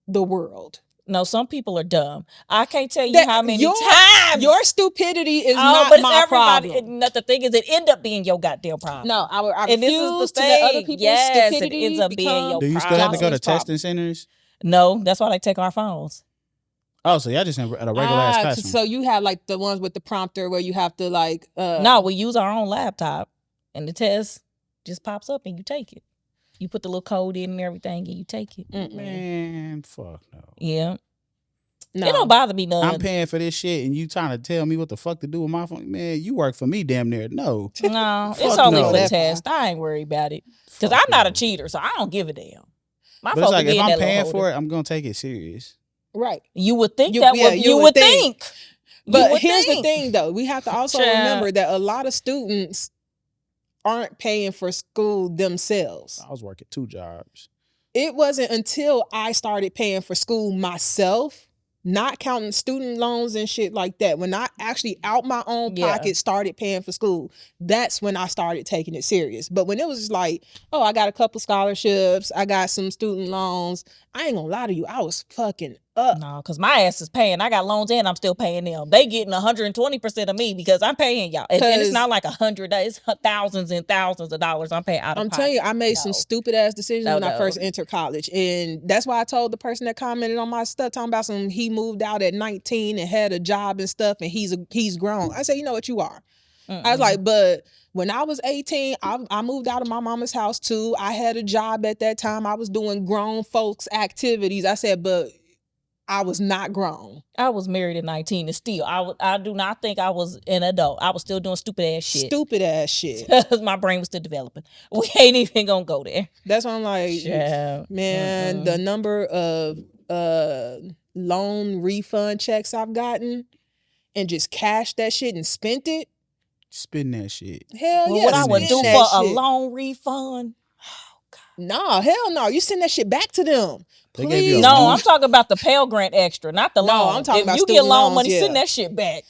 the world. No, some people are dumb. I can't tell you how many times. Your stupidity is not my problem. The thing is, it end up being your goddamn problem. No, I and this is the thing. Other people's stupidity it ends up being your problem. Do you still have to go to testing centers? No, that's why they take our phones. Oh, so y'all just at a regular ass classroom. So you have like the ones with the prompter where you have to like. No, we use our own laptop, and the test just pops up and you take it. You put the little code in and everything, and you take it. Man, fuck no. Yeah. No. It don't bother me none. I'm paying for this shit, and you trying to tell me what the fuck to do with my phone? Man, you work for me damn near. No. No, it's only for tests. I ain't worried about it. Because I'm not a cheater, so I don't give a damn. But it's like, if I'm paying for it, I'm going to take it serious. Right. You would think you would think. But here's the thing, though. We have to also remember that a lot of students aren't paying for school themselves. I was working 2 jobs. It wasn't until I started paying for school myself, not counting student loans and shit like that, when I actually out my own pocket started paying for school, that's when I started taking it serious. But when it was like, oh, I got a couple scholarships, I got some student loans, I ain't gonna lie to you, I was fucking up. No, because my ass is paying. I got loans and I'm still paying them. They getting 120% of me because I'm paying y'all. And it's not like 100, it's thousands and thousands of dollars I'm paying out of pocket. I'm telling you, I made some stupid ass decisions when I first entered college. And that's why I told the person that commented on my stuff, talking about he moved out at 19 and had a job and stuff, and he's grown. I said, you know what, you are. I was like, but when I was 18, I moved out of my mama's house too. I had a job at that time. I was doing grown folks activities. I said, but I was not grown. I was married at 19 and still, I do not think I was an adult. I was still doing stupid ass shit. Stupid ass shit. Because my brain was still developing. We ain't even gonna go there. That's why I'm like, man, the number of loan refund checks I've gotten and just cashed that shit and spent it. Spend that shit. Hell yeah. What I would do for a loan refund. Oh, God. No, hell no. You send that shit back to them. They gave you Please. a No, loan? I'm talking about the Pell Grant extra, not the No, loan. I'm talking if about you get student loan loans, money, yeah. send that shit back.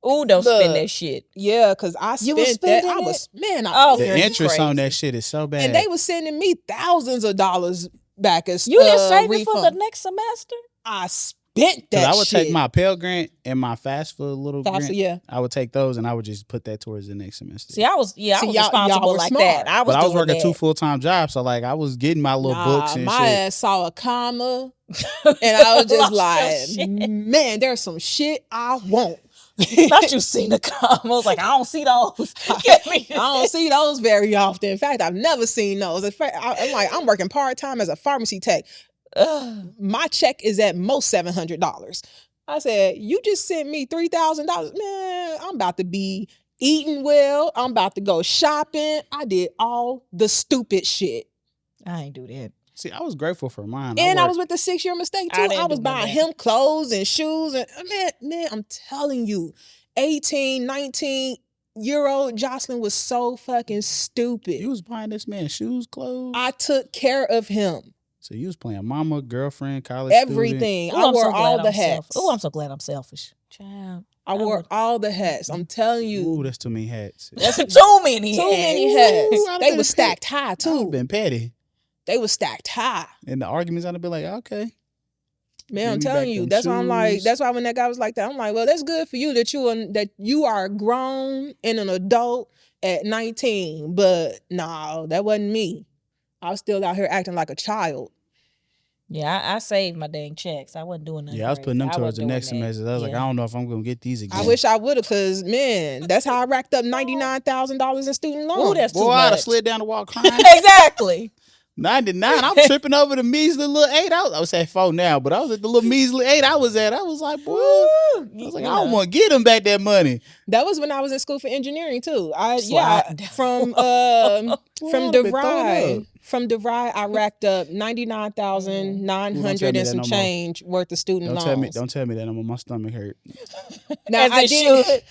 Ooh, don't spend that shit. Yeah, because I You was spent that. spending I was, man, Oh, The girl, you interest on crazy. that shit is so bad. and they was sending me thousands of dollars back as You didn't save it for the refund. next semester? I spent Because that I would shit. take my Pell Grant and my FAFSA little grant. Yeah. I would take those and I would just put that towards the next semester. See, I was y'all responsible were like smart. that. I was But I was doing working that. 2 full-time jobs, so like I was getting my little books and my shit. ass saw a comma, and I was just Lost your like, shit. man, there's some shit I want. Not you seen the comments. I was like, I don't see those. I don't see those very often. In fact, I've never seen those. In fact, I'm like, I'm working part-time as a pharmacy tech. My check is at most $700. I said, you just sent me $3,000. Man, I'm about to be eating well. I'm about to go shopping. I did all the stupid shit. I ain't do that. See, I was grateful for mine. And I was with the 6-year mistake too. I was buying him clothes and shoes. And man, I'm telling you, 18, 19-year-old Jocelyn was so fucking stupid. You was buying this man shoes, clothes? I took care of him. So you was playing mama, girlfriend, college everything. student. I wore all the hats. Oh, I'm so glad I'm selfish. Child. I wore all the hats. I'm telling you. Ooh, that's too many hats. That's too many hats. Ooh, they were stacked high too. I've been petty. They were stacked high. And the arguments, I'd be like, okay. Man, I'm telling you. That's why I'm like. That's why when that guy was like that, I'm like, well, that's good for you that you are grown and an adult at 19. But no, that wasn't me. I was still out here acting like a child. Yeah, I saved my dang checks. I wasn't doing nothing. Yeah, I was putting them towards the next semester. I was like, I don't know if I'm gonna get these again. I wish I would have, cause man, that's how I racked up $99,000 in student loans. Ooh, that's too Boy, much. I'd have slid down the wall crying. Exactly. 99. I'm tripping over the measly little 8. I was at 4 now, but I was at the little measly 8 I was at. I was like, boy, I was like, I don't want to get them back that money. That was when I was in school for engineering too. From DeVry, I racked up $99,900 and some change worth of student loans. Don't tell me that no more. My stomach hurt. Now I did.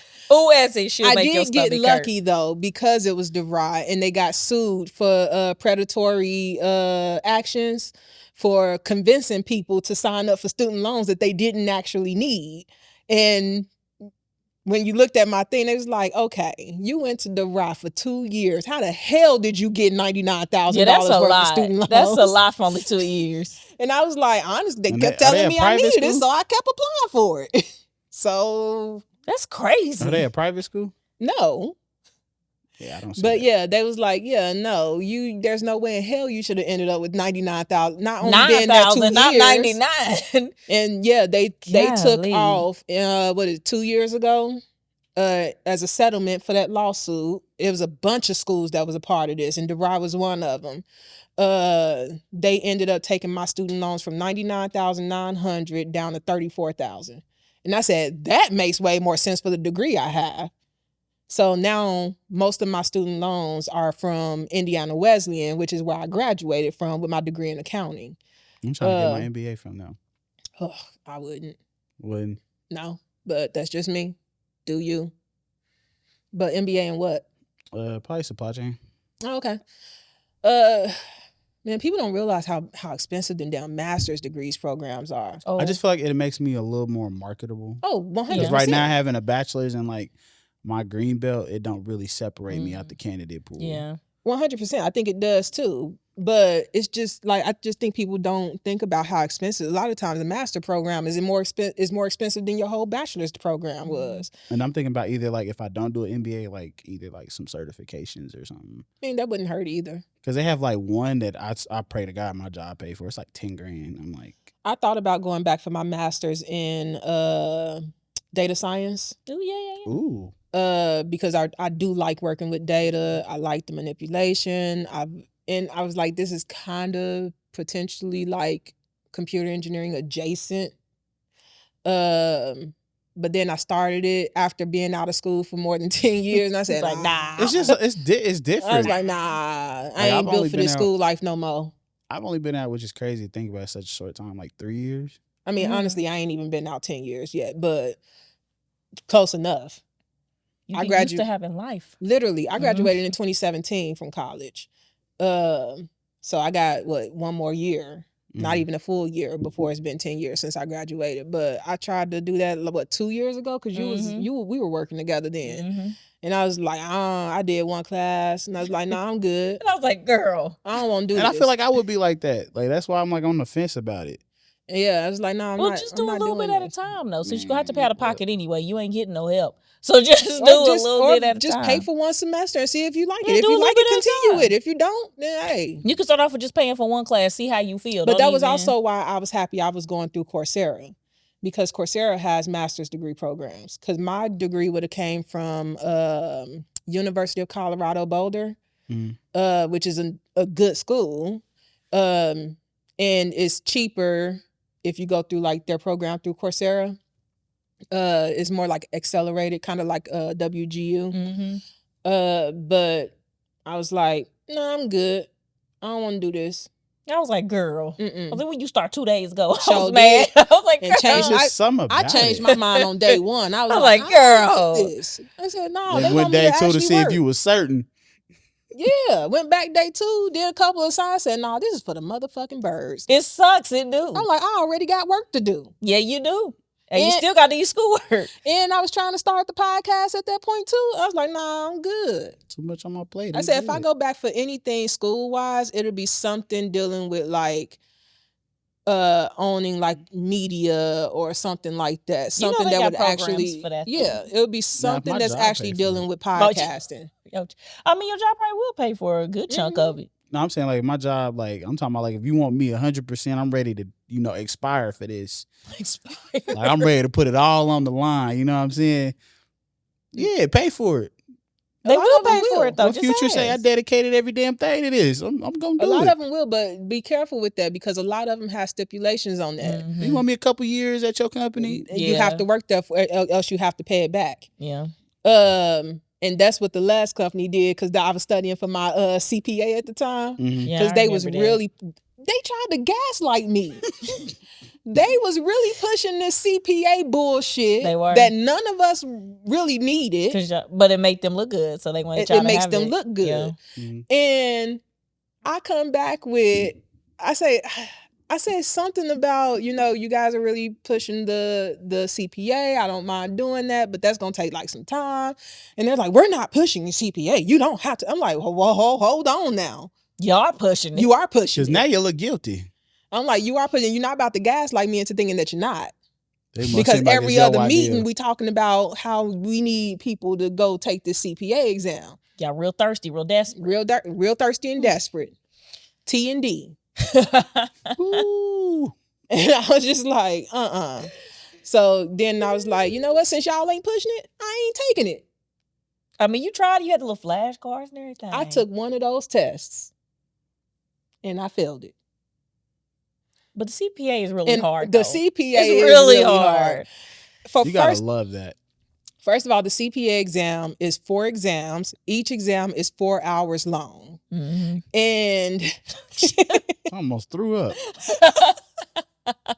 As it should. I did get lucky though, because it was DeVry and they got sued for predatory actions for convincing people to sign up for student loans that they didn't actually need. And when you looked at my thing, it was like, okay, you went to DeVry for 2 years. How the hell did you get $99,000 worth of student loans? That's a lot for only 2 years. And I was like, honestly, they kept telling me I needed it, so I kept applying for it. So that's crazy. Are they a private school? No. Yeah, I don't see But that. yeah, they was like, yeah, no, there's no way in hell you should have ended up with 99,000. Not only being there 2 years, not 99. And yeah, they took off 2 years ago as a settlement for that lawsuit. It was a bunch of schools that was a part of this, and DeVry was one of them. They ended up taking my student loans from $99,900 down to $34,000. And I said, that makes way more sense for the degree I have. So now most of my student loans are from Indiana Wesleyan, which is where I graduated from with my degree in accounting. I'm trying to get my MBA from now. I wouldn't. Wouldn't? No, but that's just me. Do you? But MBA in what? Probably supply chain. Oh, okay. Man, people don't realize how expensive them damn master's degrees programs are. Oh. I just feel like it makes me a little more marketable. Oh, 100%. Because right now having a bachelor's and like my green belt, it don't really separate me out the candidate pool. Yeah. 100%. I think it does too. But it's just like, I just think people don't think about how expensive. A lot of times the master program is more expensive than your whole bachelor's program was. And I'm thinking about either like if I don't do an MBA, like either like some certifications or something. I mean, that wouldn't hurt either. Because they have like one that I pray to God my job paid for. It's like $10,000. I'm like, I thought about going back for my master's in data science. Oh yeah. Ooh. Because I do like working with data. I like the manipulation. And I was like, this is kind of potentially like computer engineering adjacent. But then I started it after being out of school for more than 10 years. And I said, like, nah. It's different. I was like, nah, I ain't built for this school life no more. I've only been out, which is crazy to think about such a short time, like 3 years. I mean, honestly, I ain't even been out 10 years yet, but close enough. I graduated used to having life. Literally, I graduated in 2017 from college. So I got one more year. Not even a full year before it's been 10 years since I graduated. But I tried to do that 2 years ago because we were working together then. And I was like, I did one class and I was like, nah, I'm good. And I was like, girl, I don't want to do this. And I feel like I would be like that. Like that's why I'm like on the fence about it. Yeah, I was like, no, just do a little bit at a time though. Since you're gonna have to pay out of pocket anyway, you ain't getting no help. So just do a little bit at a time. Just pay for one semester and see if you like it. If you like it, continue it. If you don't, then hey. You can start off with just paying for one class, see how you feel. But that was also why I was happy I was going through Coursera. Because Coursera has master's degree programs. Because my degree would have came from University of Colorado Boulder, which is a good school. And it's cheaper if you go through like their program through Coursera. It's more like accelerated, kind of like WGU. But I was like, no, I'm good. I don't want to do this. I was like, girl. I was like, when you start 2 days ago, I was mad. I was like, girl. I changed my mind on day one. I was like, girl. This. I said, no, they went day 2 to see if you was certain. Yeah, went back day 2, did a couple of signs, said, no, this is for the motherfucking birds. It sucks, it do. I'm like, I already got work to do. Yeah, you do. And you still got to do schoolwork. And I was trying to start the podcast at that point too. I was like, nah, I'm good. Too much on my plate. I said, if I go back for anything school-wise, it'll be something dealing with like owning like media or something like that. Something that would actually for that it would be something that's actually dealing with podcasting. I mean, your job probably will pay for a good chunk of it. No, I'm saying like my job, like I'm talking about like if you want me 100%, I'm ready to, expire for this. Like I'm ready to put it all on the line. You know what I'm saying? Yeah, pay for it. They will pay for it though. What Future say? I dedicated every damn thing to this. I'm gonna do it. A lot of them will, but be careful with that because a lot of them have stipulations on that. You want me a couple years at your company? You have to work there, else you have to pay it back. Yeah. And that's what the last company did because I was studying for my CPA at the time. Because they tried to gaslight me. They was really pushing this CPA bullshit that none of us really needed. But it made them look good, so they wanted to It makes them look good. Yeah. And I come back with, I said something about, you guys are really pushing the CPA. I don't mind doing that, but that's going to take like some time. And they're like, we're not pushing the CPA. You don't have to. I'm like, hold on now. You are pushing it. You are pushing it. Because now you look guilty. I'm like, you are pushing. You're not about to gaslight me into thinking that you're not. Because every other meeting we talking about how we need people to go take this CPA exam. Y'all real thirsty, real desperate. Real thirsty and desperate. T&D. Ooh. And I was just like, So then I was like, you know what? Since y'all ain't pushing it, I ain't taking it. I mean, you tried. You had the little flashcards and everything. I took one of those tests, and I failed it. But the CPA is really hard. The CPA is really hard. You gotta love that. First of all, the CPA exam is 4 exams. Each exam is 4 hours long. And I almost threw up.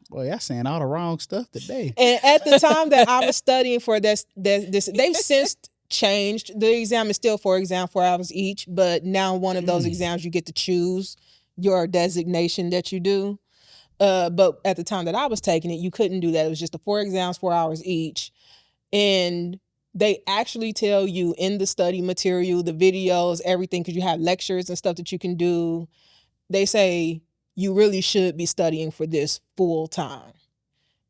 Boy, y'all saying all the wrong stuff today. And at the time that I was studying for this, they've since changed. The exam is still 4 exams, 4 hours each. But now one of those exams, you get to choose your designation that you do. But at the time that I was taking it, you couldn't do that. It was just the 4 exams, 4 hours each. And they actually tell you in the study material, the videos, everything, because you have lectures and stuff that you can do. They say you really should be studying for this full time.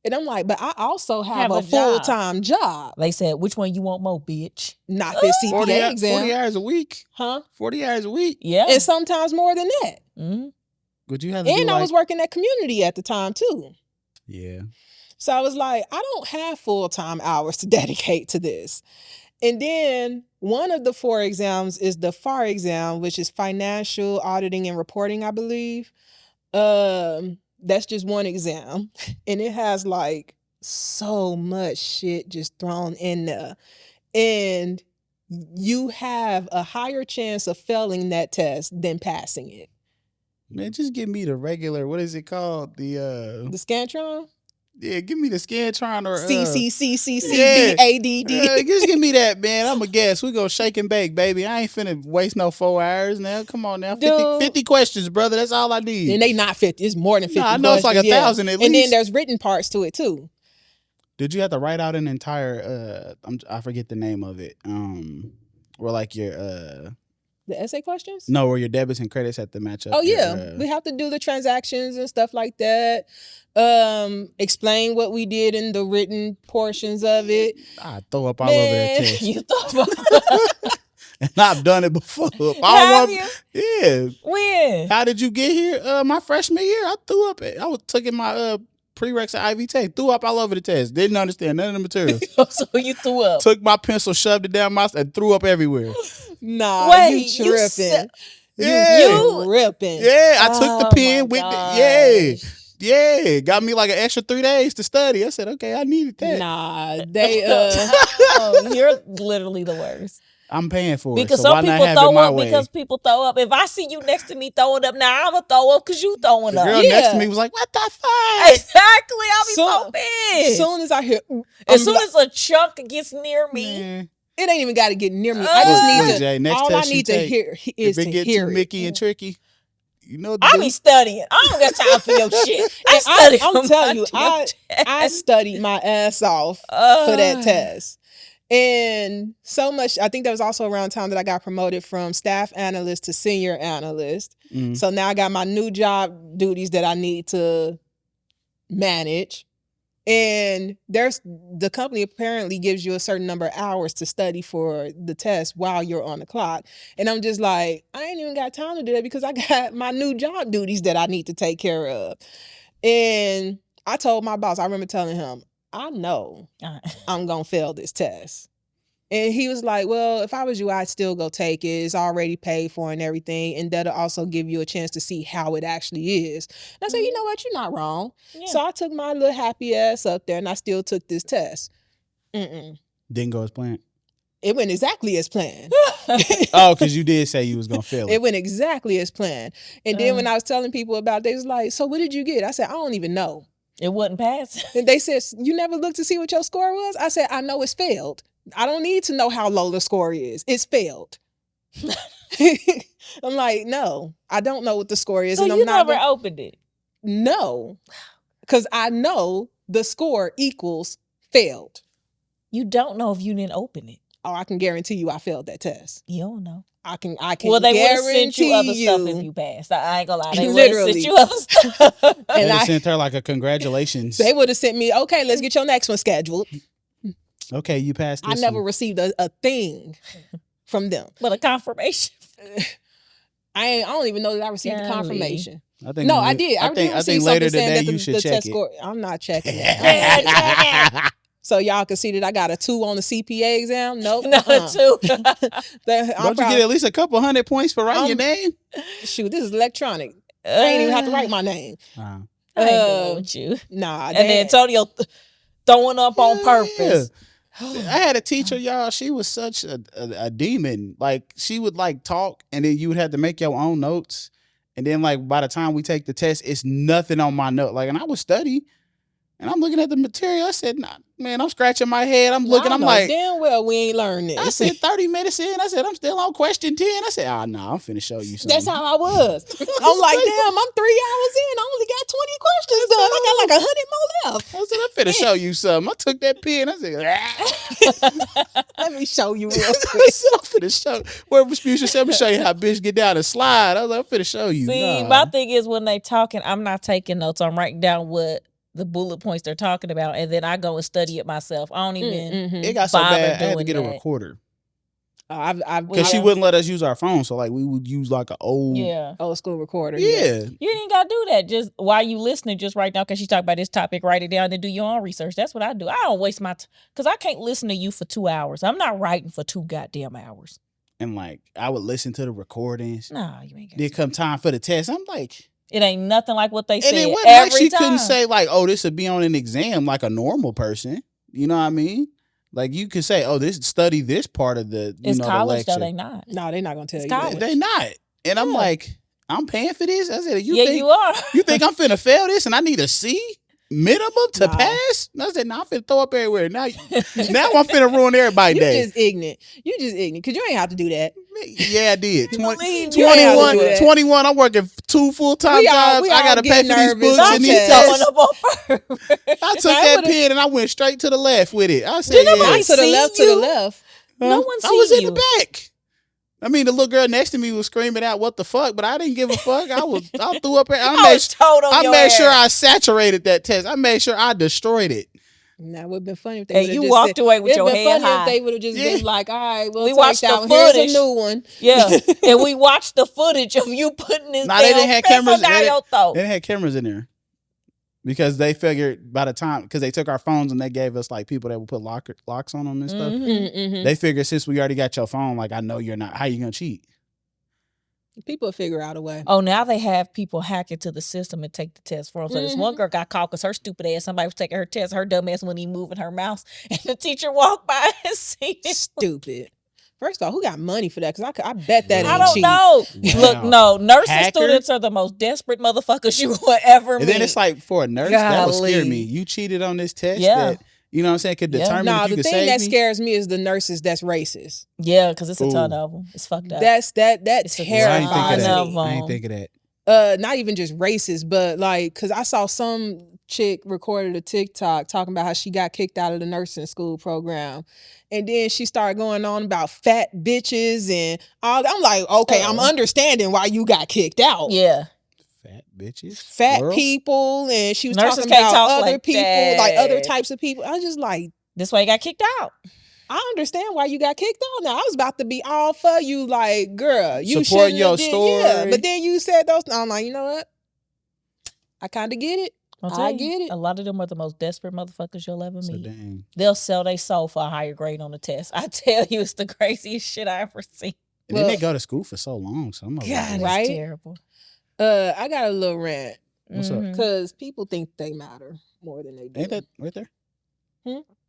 And I'm like, but I also have a full-time job. They said, which one you want more, bitch? Not this CPA exam. 40 hours a week? Huh? 40 hours a week? Yeah. And sometimes more than that. Mm-hmm. But you have to and I was working at community at the time too. Yeah. So I was like, I don't have full-time hours to dedicate to this. And then one of the 4 exams is the FAR exam, which is financial auditing and reporting, I believe. That's just one exam. And it has like so much shit just thrown in there. And you have a higher chance of failing that test than passing it. Man, just give me the regular, what is it called? The Scantron? Yeah, give me the Scantron or CCCCCBADD. just give me that, man. I'm a guest. We go shake and bake, baby. I ain't finna waste no 4 hours now. Come on now. 50 questions, brother. That's all I need. And they not 50. It's more than 50 I know it's like 1,000 at least. And then there's written parts to it too. Did you have to write out an entire I forget the name of it. Or like your the essay questions? No, where your debits and credits have to match up. Oh yeah. We have to do the transactions and stuff like that. Explain what we did in the written portions of it. I throw up all over that test. You throw up. And I've done it before. Have you? Yeah. When? How did you get here? My freshman year, I threw up. I was taking my prereqs at Ivy Tech. Threw up all over the test. Didn't understand none of the material. So you threw up. Took my pencil, shoved it down my and threw up everywhere. Nah, wait, you tripping. You tripping. Yeah, I took the pen with gosh. Yeah, got me like an extra 3 days to study. I said, okay, I needed that. Nah, they Oh, you're literally the worst. I'm paying for it. Because so some why not people have it throw my up way? because people throw up. If I see you next to me throwing up, now I'm going to throw up because you throwing The up. girl next to me was like, what the fuck? Exactly. I'll be so pissed. As soon as I hear, as soon as a chunk gets near me, Man. it ain't even got to get near me. I just need to. Jay, next all I test you need to take, hear is if to it get hear too it. Mickey and tricky, you know what to I do. be studying. I don't got time for your shit. I'm telling you, I studied my ass off for that test. And so much, I think that was also around time that I got promoted from staff analyst to senior analyst. Mm-hmm. So now I got my new job duties that I need to manage. And the company apparently gives you a certain number of hours to study for the test while you're on the clock. And I'm just like, I ain't even got time to do that because I got my new job duties that I need to take care of. And I told my boss, I remember telling him, I know I'm going to fail this test. And he was like, well, if I was you, I'd still go take it. It's already paid for and everything. And that'll also give you a chance to see how it actually is. And I said, you know what? You're not wrong. Yeah. So I took my little happy ass up there and I still took this test. Didn't go as planned. It went exactly as planned. Oh, because you did say you was going to fail it. It went exactly as planned. And then when I was telling people about it, they was like, so what did you get? I said, I don't even know. It wouldn't pass. And they said, you never looked to see what your score was? I said, I know it's failed. I don't need to know how low the score is. It's failed. I'm like, no, I don't know what the score is. So and I'm you not never opened it? No, because I know the score equals failed. You don't know if you didn't open it. Oh, I can guarantee you I failed that test. You don't know. I can well, they would have sent you other stuff if you passed. I ain't gonna lie. They would have sent you other stuff. And I sent her like a congratulations. They would have sent me, okay, let's get your next one scheduled. Okay, you passed this I never received a thing from them. But a confirmation. I don't even know that I received a confirmation. I think no, I did. I think later today you should check it. Score. I'm not checking that. So y'all can see that I got a 2 on the CPA exam. Nope. Not a 2. Don't you get at least a couple 100 points for writing your name? Shoot, this is electronic. I ain't even have to write my name. I ain't going with you. Nah. And then Antonio throwing up on purpose. I had a teacher, y'all. She was such a demon. Like, she would like talk, and then you would have to make your own notes. And then, like, by the time we take the test, it's nothing on my note. Like, and I would study, and I'm looking at the material. I said, nah, man, I'm scratching my head. I'm looking. I'm like, damn well we ain't learned this. I said 30 minutes in. I said, I'm still on question 10. I said, oh, no, I'm finna show you something. That's how I was. I'm like, damn, I'm 3 hours in. I only got 20 questions done. I got like 100 more left. I said, I'm finna show you something. I took that pen. I said, let me show you real quick. I'm finna show. Where Vespucci said, let me show you how bitch get down and slide. I was like, I'm finna show you. See, my thing is when they talking, I'm not taking notes. I'm writing down what the bullet points they're talking about, and then I go and study it myself. I don't even It got so bad, I had to get that. a recorder. Because she wouldn't let us use our phone, so like we would use like an old school recorder. Yeah. You ain't gotta do that. Just while you listening, just write down, because she talk about this topic, write it down and do your own research. That's what I do. I don't waste my time, because I can't listen to you for 2 hours. I'm not writing for 2 goddamn hours. And like I would listen to the recordings. Nah, you ain't got Then come time for the test, I'm like, it ain't nothing like what they said. And it wasn't every like she time. couldn't say like, oh, this would be on an exam like a normal person. You know what I mean? Like you could say, oh, study this part of the it's know, college the lecture. though, they not. No, they're not gonna tell you college. They not. And I'm like, I'm paying for this. I said, you are. You think I'm finna fail this and I need a C? minimum to pass? I said, I'm finna throw up everywhere. Now I'm finna ruin everybody's day. You just ignorant. Because you ain't have to do that. Yeah, I did. 21. I'm working 2 full-time jobs. I got to pay for these books and these tests. I took that pen and I went straight to the left with it. I said, Not to the left. No one seen you. I was in the back. I mean, the little girl next to me was screaming out, "What the fuck?" But I didn't give a fuck. I threw up. I made sure I saturated that test. I made sure I destroyed it. That would have been funny if they you walked away with your head high. If they would have just been like, "All right, we watched the footage. Here's a new one." Yeah, and we watched the footage of you putting this. They didn't have cameras. They didn't have cameras in there. Because they figured by the time, because they took our phones and they gave us like people that would put locks on them and stuff. Mm-hmm. They figured since we already got your phone, like I know you're not, how you gonna cheat? People figure out a way. Oh, now they have people hack into the system and take the test for them. So this one girl got caught because her stupid ass, somebody was taking her test, her dumb ass wasn't even moving her mouse, and the teacher walked by and seen it. Stupid. First of all, who got money for that? Because I bet that I ain't cheap. know. Wow. Look, no, nursing students are the most desperate motherfuckers you will ever meet. And then it's like for a nurse, that would scare me. You cheated on this test that, you know what I'm saying, could determine if you could save me. The thing that scares me is the nurses that's racist. Yeah, because it's a ton of them. It's fucked up. That terrifies me. I ain't think of that. Not even just racist, but like, because I saw some chick recorded a TikTok talking about how she got kicked out of the nursing school program. And then she started going on about fat bitches and all. I'm like, okay, I'm understanding why you got kicked out. Yeah. Fat bitches? Fat people. And she was talking about other people, like other types of people. I was just like, this why you got kicked out. I understand why you got kicked out. Now I was about to be all for you, like, girl, you supporting your story. Yeah, but then you said those. I'm like, you know what? I kind of get it. I get it. A lot of them are the most desperate motherfuckers you'll ever meet. Dang. They'll sell their soul for a higher grade on the test. I tell you, it's the craziest shit I ever seen. And then they go to school for so long. So I'm God, right? Terrible. I got a little rant. What's up? Because people think they matter more than they do. Ain't that right there?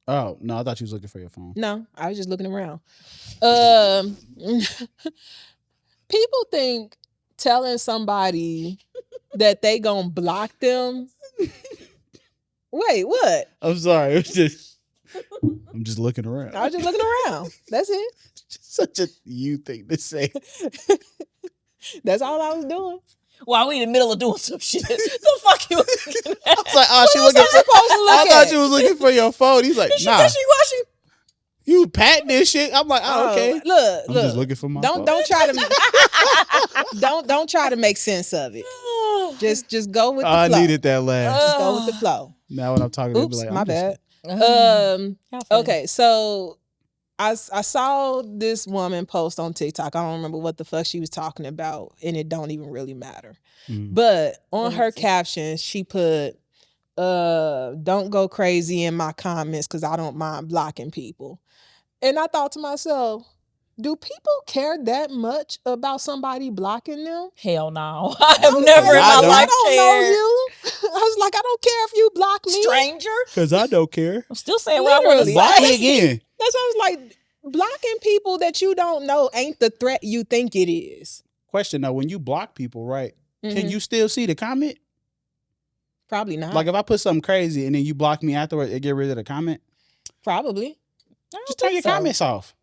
Oh, no, I thought you was looking for your phone. No, I was just looking around. People think telling somebody that they gonna block them. Wait, what? I'm sorry. I'm just looking around. I was just looking around. That's it. Such a you thing to say. That's all I was doing. While we in the middle of doing some shit. The fuck you was looking at? I was like, oh, she looking for, I thought you was looking for your phone. He's like, nah. You patting this shit. I'm like, oh, okay. Look. I'm just looking for my phone. Don't try to don't try to make sense of it. Just go with the flow. I needed that laugh. Just go with the flow. Now when I'm talking to Oops, you, like, my bad. Just, okay, so I saw this woman post on TikTok. I don't remember what the fuck she was talking about, and it don't even really matter. But on her caption, she put, don't go crazy in my comments because I don't mind blocking people. And I thought to myself, do people care that much about somebody blocking them? Hell no. I have never in my life cared. Know you. I was like, I don't care if you block me. Stranger? Because I don't care. I'm still saying what I want to block me again. That's why I was like, blocking people that you don't know ain't the threat you think it is. Question though, when you block people, right, can you still see the comment? Probably not. Like if I put something crazy and then you block me afterwards, it get rid of the comment? Probably. Just turn your comments off.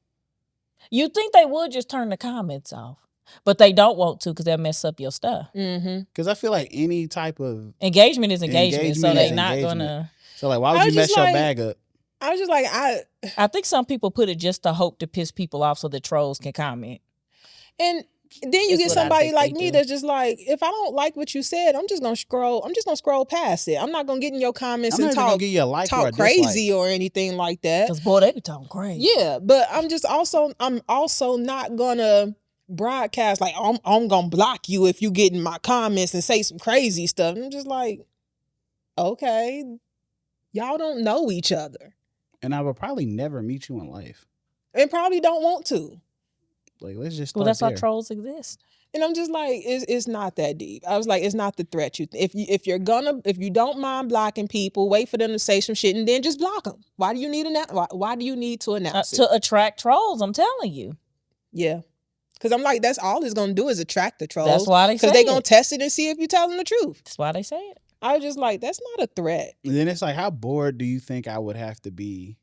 You think they would just turn the comments off, but they don't want to because they'll mess up your stuff. Because I feel like any type of engagement is engagement, so they're not gonna. So like, why would you mess your bag up? I was just like, I think some people put it just to hope to piss people off so the trolls can comment. And then you get somebody like me that's just like, if I don't like what you said, I'm just gonna scroll past it. I'm not gonna get in your comments and talk crazy or anything like that. Because boy, they be talking crazy. Yeah, but I'm also not gonna broadcast like I'm gonna block you if you get in my comments and say some crazy stuff. I'm just like, okay, y'all don't know each other. And I would probably never meet you in life. And probably don't want to. Like, let's just that's why trolls exist. And I'm just like, it's not that deep. I was like, it's not the threat. If you don't mind blocking people, wait for them to say some shit and then just block them. Why do you need why do you need to announce it? To attract trolls, I'm telling you. Yeah. Because I'm like, that's all it's going to do is attract the trolls. That's why they say it. Because they're going to test it and see if you're telling the truth. That's why they say it. I was just like, that's not a threat. And then it's like, how bored do you think I would have to be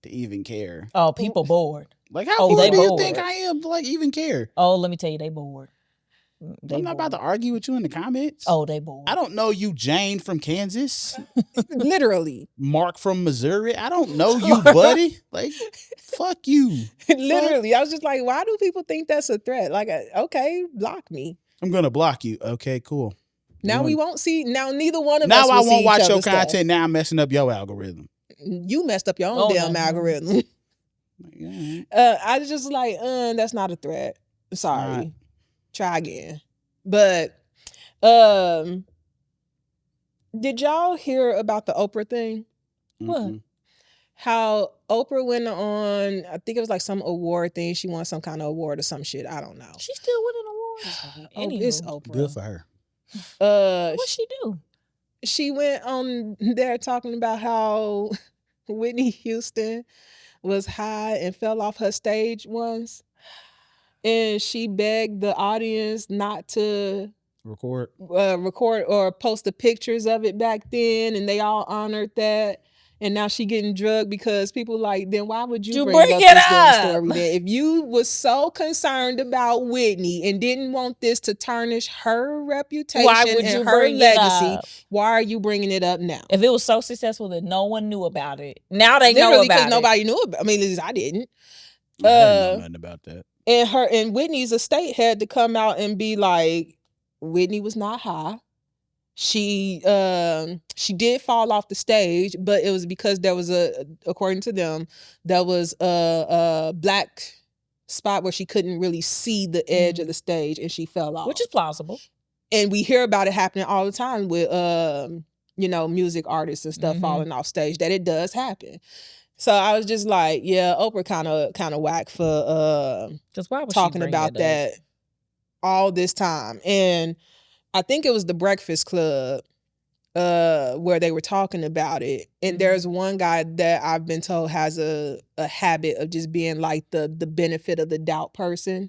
to even care? Oh, people bored. Like, how bored they do you bored. think I am to like even care? Oh, let me tell you, they bored. I'm not about to argue with you in the comments. Oh, they bored. I don't know you, Jane from Kansas. Literally. Mark from Missouri. I don't know you, buddy. Like, fuck you. Literally. I was just like, why do people think that's a threat? Like, okay, block me. I'm gonna block you. Okay, cool. Now we won't see. Now neither one of now us. I will won't see watch each your other's content. stuff. Now I'm messing up your algorithm. You messed up your own damn algorithm. I was just like, that's not a threat. Sorry. Right. Try again. But did y'all hear about the Oprah thing? What? How Oprah went on, I think it was like some award thing. She won some kind of award or some shit. I don't know. She still winning awards. It's Oprah. Good for her. What'd she do? She went on there talking about how Whitney Houston was high and fell off her stage once. And she begged the audience not to record or post the pictures of it back then. And they all honored that. And now she getting drugged because people like, then why would you bring up this damn story then? If you was so concerned about Whitney and didn't want this to tarnish her reputation and her legacy, why are you bringing it up now? If it was so successful that no one knew about it, now they know Literally, about because it. nobody knew about it. I mean, at least I didn't. I didn't know nothing about that. And Whitney's estate had to come out and be like, Whitney was not high. She did fall off the stage, but it was because there was according to them, there was a black spot where she couldn't really see the edge of the stage and she fell off. Which is plausible. And we hear about it happening all the time with music artists and stuff falling off stage, that it does happen. So I was just like, yeah, Oprah kind of whack for talking about that all this time. And I think it was the Breakfast Club where they were talking about it. And there's one guy that I've been told has a habit of just being like the benefit of the doubt person.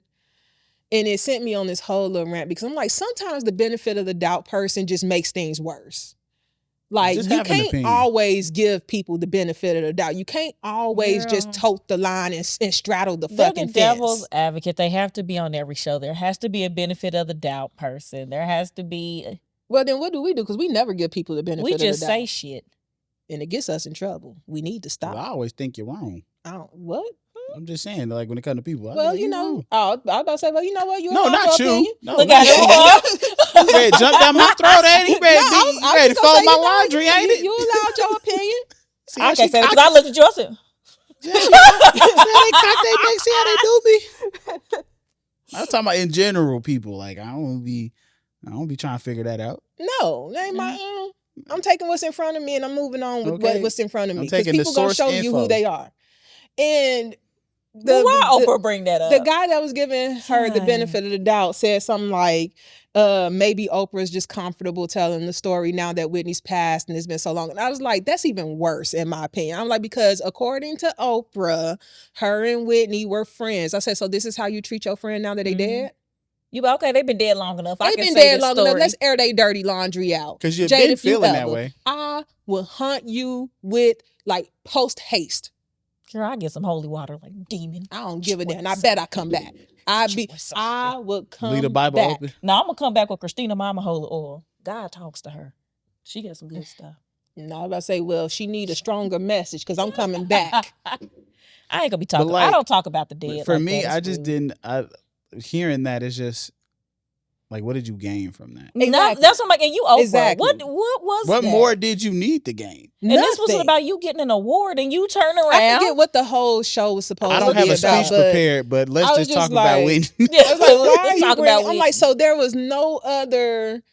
And it sent me on this whole little rant because I'm like, sometimes the benefit of the doubt person just makes things worse. Like, you can't always give people the benefit of the doubt. You can't always just tote the line and straddle the fucking fence. They're the devil's advocate. They have to be on every show. There has to be a benefit of the doubt person. There has to be. Well, then what do we do? Because we never give people the benefit of the doubt. We just say shit. And it gets us in trouble. We need to stop. Well, I always think you're wrong. What? I'm just saying, like, when it comes to people. Well, I was about to say, well, you know what? No, not you. Opinion. No, look at it. You ready to jump down my throat, ain't he? Ready to fold my laundry, ain't it? You allowed your opinion. See, I can't say that because I looked at you, I said, they cock their neck, see how they do me. I'm talking about in general, people. Like, I don't be trying to figure that out. No, that ain't my. I'm taking what's in front of me and I'm moving on with what's in front of me. Because people gonna show you who they are. And why Oprah bring that up? The guy that was giving her the benefit of the doubt said something like, maybe Oprah's just comfortable telling the story now that Whitney's passed and it's been so long. And I was like, that's even worse in my opinion. I'm like, because according to Oprah, her and Whitney were friends. I said, so this is how you treat your friend now that they dead? They've been dead long enough. They've been dead long enough. Let's air their dirty laundry out. Because you've been feeling that way. I will hunt you with like post haste. Girl, I get some holy water like demon. I don't give a damn. I bet I come back. I will come back. Leave the Bible open. No, I'm going to come back with Christina Mama Holy Oil. God talks to her. She got some good stuff. No, I was about to say, well, she need a stronger message because I'm coming back. I ain't going to be talking. I don't talk about the dead. For me, I just didn't. Hearing that is just like, what did you gain from that? Exactly. No, that's what I'm like, and you Oprah. Exactly. What was what that? more did you need to gain? And this was about you getting an award and you turn around. I forget what the whole show was supposed to be about. I don't have a speech prepared, but let's just talk about Whitney. Yeah, let's talk about Whitney. I'm like, so there was no other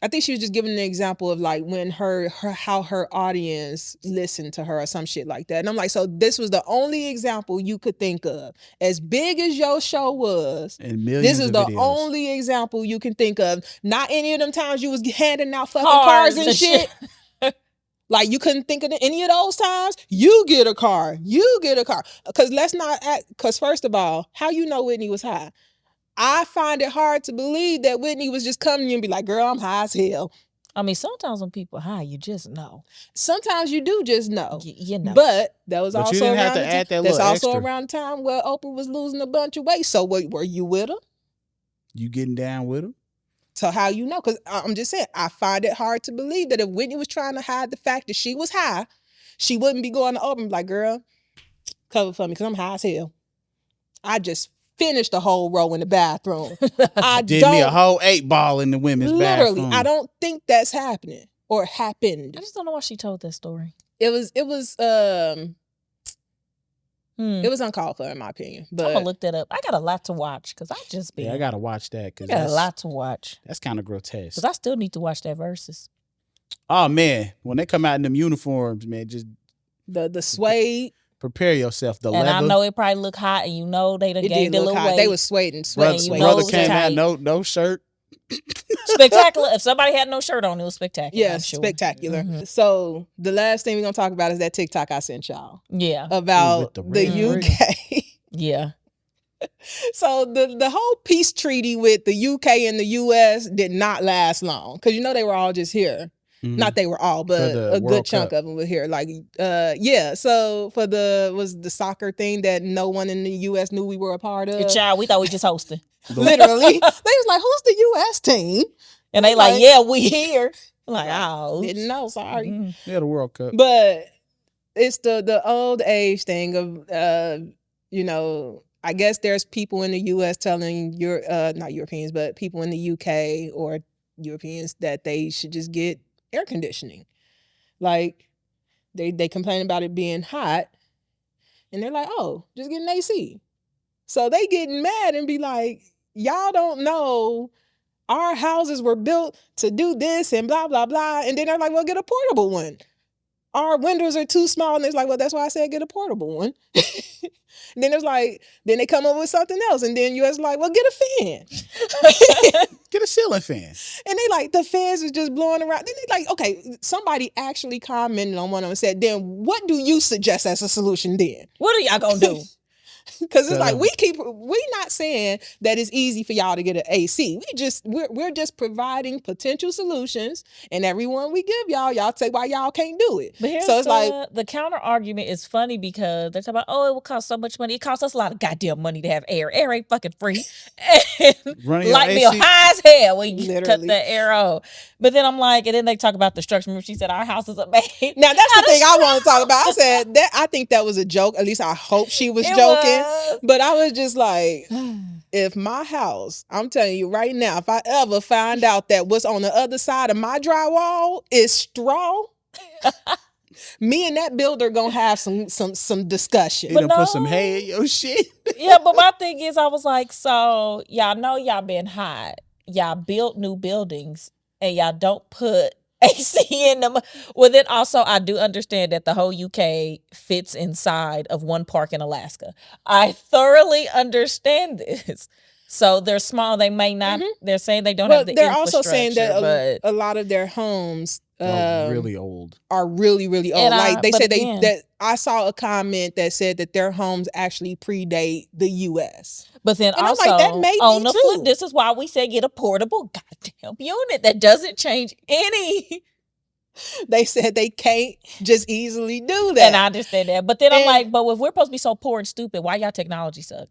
I think she was just giving an example of like when how her audience listened to her or some shit like that. And I'm like, so this was the only example you could think of. As big as your show was, this is the only example you can think of. Not any of them times you was handing out fucking cars and shit. Like you couldn't think of any of those times. You get a car. Because let's not act, because first of all, how you know Whitney was high? I find it hard to believe that Whitney was just coming to you and be like, girl, I'm high as hell. I mean, sometimes when people high, you just know. Sometimes you do just know. You know. But that was But also you didn't have around to the add time. that That's little also extra. around the time where Oprah was losing a bunch of weight. So were you with her? You getting down with him? So how you know? Because I'm just saying, I find it hard to believe that if Whitney was trying to hide the fact that she was high, she wouldn't be going to Oprah and be like, girl, cover for me because I'm high as hell. I just finished the whole row in the bathroom. I Did me a whole 8-ball in the women's bathroom. I don't think that's happening or happened. I just don't know why she told that story. It was uncalled for in my opinion. But I'm gonna look that up. I got a lot to watch because I just been. Yeah, I gotta watch that because I got a lot to watch. That's kind of grotesque. Because I still need to watch that Verzuz. Oh man, when they come out in them uniforms, man, just the suede. Prepare yourself. The and leather. I know it probably look hot, and you know they done gained a little weight. They was sweating. Brother came out no shirt. Spectacular. If somebody had no shirt on, it was spectacular. Yeah, spectacular. Mm-hmm. So the last thing we're gonna talk about is that TikTok I sent y'all. Yeah, about the UK. Yeah. So the whole peace treaty with the UK and the US did not last long because they were all just here. Mm-hmm. Not they were all, but a good chunk of them were here. Like, yeah. So for was the soccer thing that no one in the US knew we were a part of. Child, we thought we just hosted. Literally, they was like, "Who's the US team?" And they like, "Yeah, we here." I'm like, oh, didn't know. Sorry. Mm-hmm. Yeah, the World Cup. But it's the old age thing of, I guess there's people in the US telling not Europeans, but people in the UK or Europeans that they should just get air conditioning. Like they complain about it being hot and they're like, oh, just get an AC. So they getting mad and be like, y'all don't know our houses were built to do this and blah, blah, blah. And then they're like, well, get a portable one. Our windows are too small. And it's like, well, that's why I said get a portable one. And then it's like, then they come up with something else. And then US like, well, get a fan. Get a ceiling fan. And they like, the fans is just blowing around. Then they like, okay, somebody actually commented on one of them and said, then what do you suggest as a solution then? What are y'all gonna do? Because it's like we not saying that it's easy for y'all to get an AC. We're just providing potential solutions, and everyone we give y'all say why y'all can't do it. But here's so it's like the counter argument is funny because they're talking about, oh, it will cost so much money. It costs us a lot of goddamn money to have air. Air ain't fucking free. And light bill high as hell when you cut the air off. But then I'm like, and then they talk about the structure. Remember she said our houses are made. Now that's the thing I want to talk about. I said that I think that was a joke. At least I hope she was joking. But I was just like, if my house, I'm telling you right now, if I ever find out that what's on the other side of my drywall is straw, me and that builder gonna have some discussion. But put some hay in your shit. Yeah, but my thing is, I was like, so y'all know y'all been hot. Y'all built new buildings and y'all don't put AC in them. Well, then also I do understand that the whole UK fits inside of one park in Alaska. I thoroughly understand this. So they're small. They may not. Mm-hmm. They're saying they don't have the infrastructure. They're also saying that a lot of their homes really old. Are really, really old. And they said that I saw a comment that said that their homes actually predate the US. But then and also, that may on the flip, this is why we say get a portable goddamn unit that doesn't change any. They said they can't just easily do that. And I understand that. But then I'm like, but if we're supposed to be so poor and stupid, why y'all technology suck?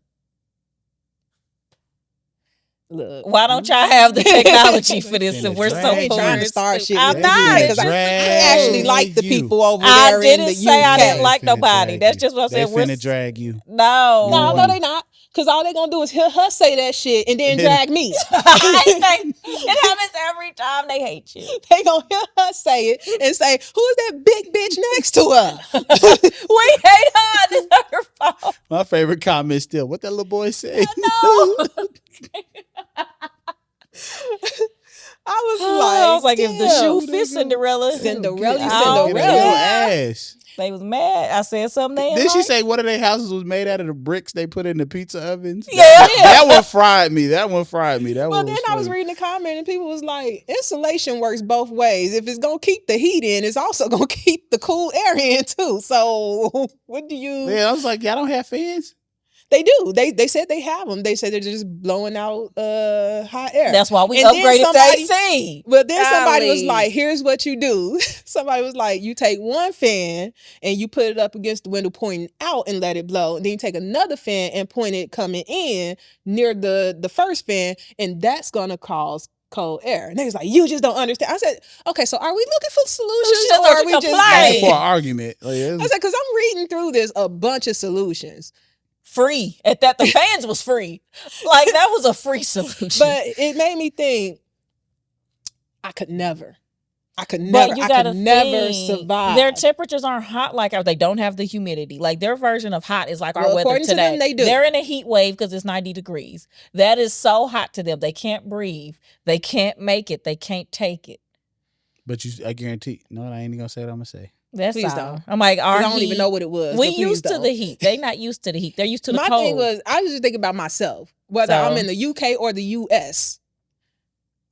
Look, why don't y'all have the technology for this if we're so poor? Trying to start shit. I'm not. Because I actually like the people over there in the UK. I didn't say I didn't like nobody. That's just what I said. They're finna drag you. No, they not. Because all they gonna do is hear her say that shit and then drag me. It happens every time. They hate you. They gonna hear her say it and say, who's that big bitch next to her? We hate her. It's her fault. My favorite comment still, what that little boy say? I was like, if the shoe fits Cinderella. Ass. They was mad. I said something they Did she say one of their houses was made out of the bricks they put in the pizza ovens? Yeah. That one fried me. Well, then I was reading the comment and people was like, insulation works both ways. If it's going to keep the heat in, it's also going to keep the cool air in too. So what do you... Yeah, I was like, y'all don't have fans? They do. They said they have them. They said they're just blowing out hot air. That's why we And then upgraded somebody- to AC. But then somebody was Golly. like, here's what you do. Somebody was like, you take one fan and you put it up against the window pointing out and let it blow. And then you take another fan and point it coming in near the first fan, and that's gonna cause cold air. And they was like, you just don't understand. I said, okay, so are we looking for solutions Shut or up, are we you just complain. For an argument. Like, I said, because I'm reading through this a bunch of solutions. Free. At that, the fans was free. Like, that was a free solution. But it made me think, I could never But you gotta think, survive. Their temperatures aren't hot like ours. They don't have the humidity. Like, their version of hot is like our Well, weather according to today. them, they do. They're in a heat wave because it's 90 degrees. That is so hot to them. They can't breathe. They can't make it. They can't take it. but I guarantee. No, I ain't gonna say what I'm gonna say. That's Please all. don't. I'm like, our I don't heat, even know what it was. We but please used to don't. the heat. They not used to the heat. They're used to the My cold. thing was, I was just thinking about myself, whether So- I'm in the UK or the US.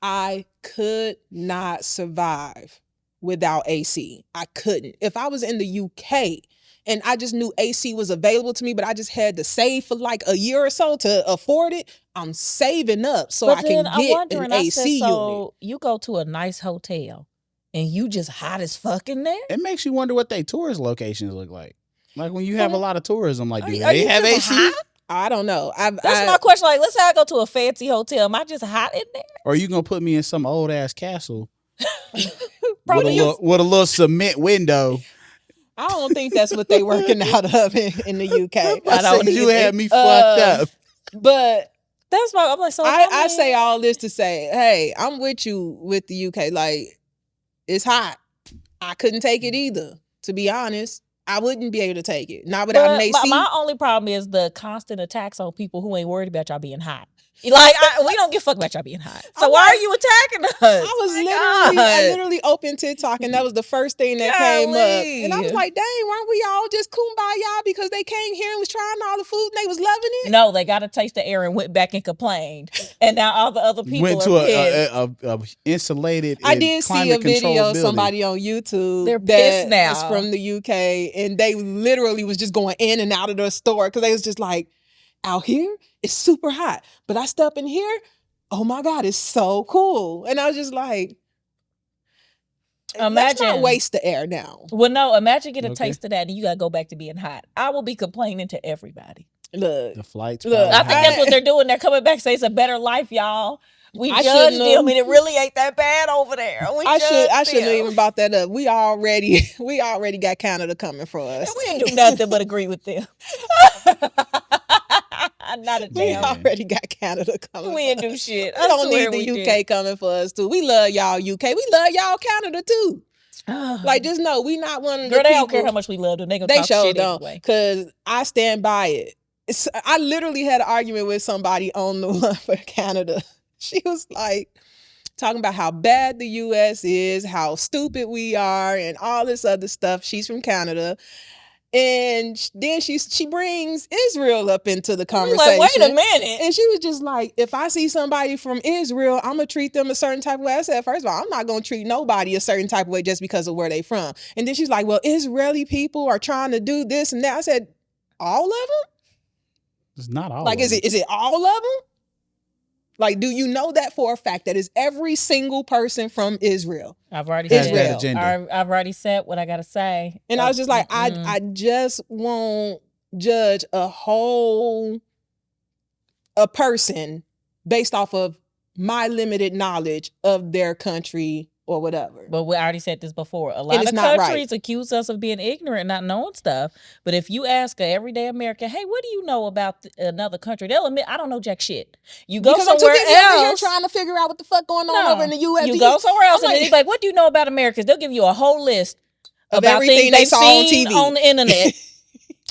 I could not survive without AC. I couldn't. If I was in the UK and I just knew AC was available to me, but I just had to save for like a year or so to afford it, I'm saving up so But I can then I'm get wondering, an I AC said, unit. so you go to a nice hotel and you just hot as fuck in there? It makes you wonder what they tourist locations look like. Like when you have a lot of tourism, like do Are they you have just AC? hot? I don't know. That's my question. Like, let's say I go to a fancy hotel. Am I just hot in there? Or you gonna put me in some old ass castle Probably with a little cement window? I don't think that's what they working out of in the UK. I don't. You either. had me fucked up. But That's why I'm like, so I say all this to say, hey, I'm with you with the UK. Like, it's hot. I couldn't take it either, to be honest. I wouldn't be able to take it. Not without an AC. My only problem is the constant attacks on people who ain't worried about y'all being hot. Like, we don't give a fuck about y'all being hot. So I'm why like- are you attacking us? I literally opened TikTok and that was the first thing that came up. Golly. And I was like, dang, weren't we all just kumbaya because they came here and was trying all the food and they was loving it? No, they got a taste of air and went back and complained. And now all the other people Went are to pissed. a insulated. I and did see a climate-controlled video of building. somebody on YouTube They're pissed that now. is from the UK and they literally was just going in and out of the store because they was just like, out here it's super hot, but I step in here, oh my God, it's so cool. And I was just like, let's not Imagine. waste the air now. Well, no, imagine get a Okay. taste of that and you got to go back to being hot. I will be complaining to everybody. Look, The flights. Look, probably I think high. that's what they're doing. They're coming back saying it's a better life, y'all. We I judged shouldn't them have- and it really ain't that bad over there. I shouldn't have them. even brought that up. We already got Canada coming for us. And we didn't do nothing but agree with them. Not a We damn. already got Canada coming. We didn't do shit. We don't need the UK coming for us too. We love y'all UK. We love y'all Canada too. Like, just know we not one of the girl, they people. don't care how much we love them. They gonna They talk sure shit don't. anyway. Cause I stand by it. I literally had an argument with somebody on the one for Canada. She was like talking about how bad the US is, how stupid we are, and all this other stuff. She's from Canada. And then she brings Israel up into the We conversation. like, wait a minute. And she was just like, if I see somebody from Israel, I'm going to treat them a certain type of way. I said, first of all, I'm not going to treat nobody a certain type of way just because of where they from. And then she's like, well, Israeli people are trying to do this and that. I said, all of them? It's not all. Like, of is it all of them? Like, do you know that for a fact that is every single person from Israel? I've already Has said that agenda. I've already said what I gotta say. And I was just like, Mm-mm. I just won't judge a person based off of my limited knowledge of their country or whatever. But we already said this before. A lot it's of not right. countries accuse us of being ignorant, not knowing stuff. But if you ask an everyday American, hey, what do you know about another country? They'll admit, I don't know jack shit. You go Because I'm too somewhere busy over here else. trying to figure out what the fuck going on over in the US. You go somewhere else, I'm and then like- he's like, what do you know about Americans? They'll give you a whole list Of about everything things they they've saw on seen TV. on the internet.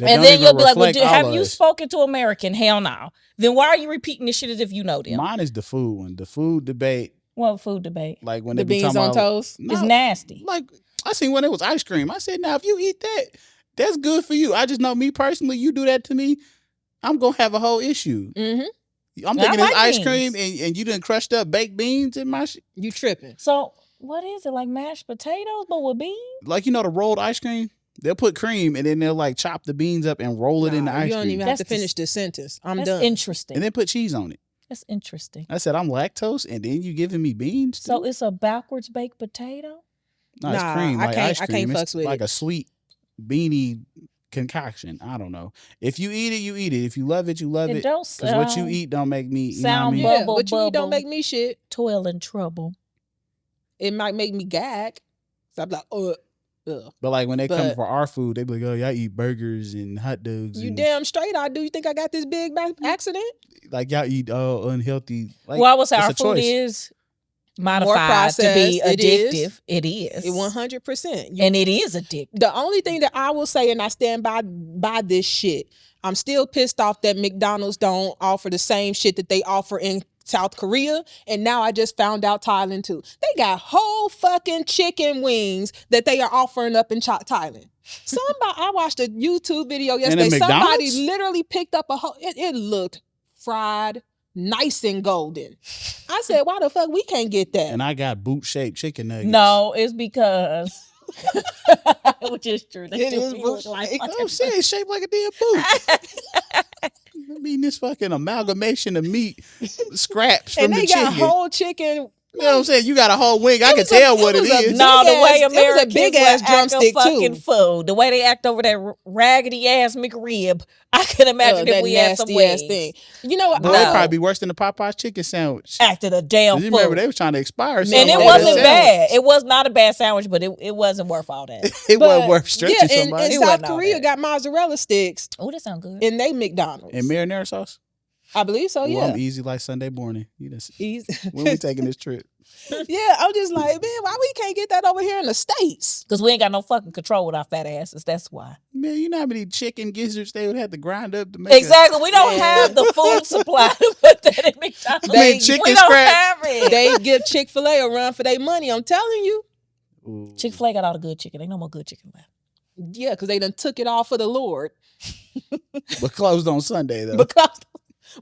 That And don't then even you'll be like, well, reflect all have of you us. spoken to American? Hell no. Then why are you repeating this shit as if you know them? Mine is the food one. The food debate. What food debate? Like when The they be beans talking on about, toast. It's No, nasty. like I seen when it was ice cream. I said, now if you eat that, that's good for you. I just know me personally, you do that to me, I'm gonna have a whole issue. Mm-hmm. I'm I thinking it's like ice beans. cream and you done crushed up baked beans in my shit. You tripping. So what is it, like mashed potatoes but with beans? Like, you know, the rolled ice cream. They'll put cream and then they'll like chop the beans up and roll it in the ice You don't cream. even have to finish this sentence. I'm That's done. interesting. And then put cheese on it. That's interesting. I said, I'm lactose and then you giving me beans? So it's a backwards baked potato? No, it's Nah, cream, like ice I cream. can't It's fucks with like it. a sweet beanie concoction. I don't know. If you eat it, you eat it. If you love it, you love it. It don't Because what you eat don't make me, you know what I sound mean? Yeah, Bubble, but you don't bubble. make me shit. Toil and trouble. It might make me gag. So I'm like, ugh. But like when they come But- for our food, they be like, oh, y'all eat burgers and hot dogs. You and, damn straight I do. You think I got this big accident? like y'all eat unhealthy. Like, Well, I would say it's our a food choice. is modified to be processed, it addictive. It is. 100%. And it is addictive. The only thing that I will say, and I stand by this shit, I'm still pissed off that McDonald's don't offer the same shit that they offer in South Korea, and now I just found out Thailand too. They got whole fucking chicken wings that they are offering up in Thailand. I watched a YouTube video yesterday. Somebody McDonald's? literally picked up a whole. It looked fried, nice and golden. I said, "Why the fuck we can't get that?" And I got boot-shaped chicken nuggets. No, it's because which is true. They It do is look bullshit. like I'm saying it's shaped like a damn boot. I mean, this fucking amalgamation of meat scraps from and the they chicken. got whole chicken. You know what I'm saying? You got a whole wing. I can was a- tell it what it was a is. big No, the way ass- it was a Americans big would ass act drumstick, of fucking too. food, the way they act over that raggedy ass McRib, I can imagine if That we had some nasty ass wings. thing. You know what? Boy, No. it'd probably be worse than the Popeye's chicken sandwich. Acted a damn You fool. remember they was trying to expire something. And it on that wasn't sandwich. bad. It was not a bad sandwich, but it wasn't worth all that. It But, wasn't worth stretching yeah, and somebody. It South wasn't all Korea that. got mozzarella sticks Oh, that sounds good. in they McDonald's. And marinara sauce? I believe so. Ooh, Yeah. I'm easy like Sunday morning. You just, Easy. when we taking this trip? Yeah, I'm just like, man, why we can't get that over here in the States? Because we ain't got no fucking control with our fat asses. That's why. Man, you know how many chicken gizzards they would have to grind up to make Exactly. We don't Man. have the food supply to put that in McDonald's. They chicken we don't scratch. have it. They give Chick-fil-A a run for their money. I'm telling you. Ooh. Chick-fil-A got all the good chicken. Ain't no more good chicken left. Yeah, because they done took it all for the Lord. But closed on Sunday, though. Because,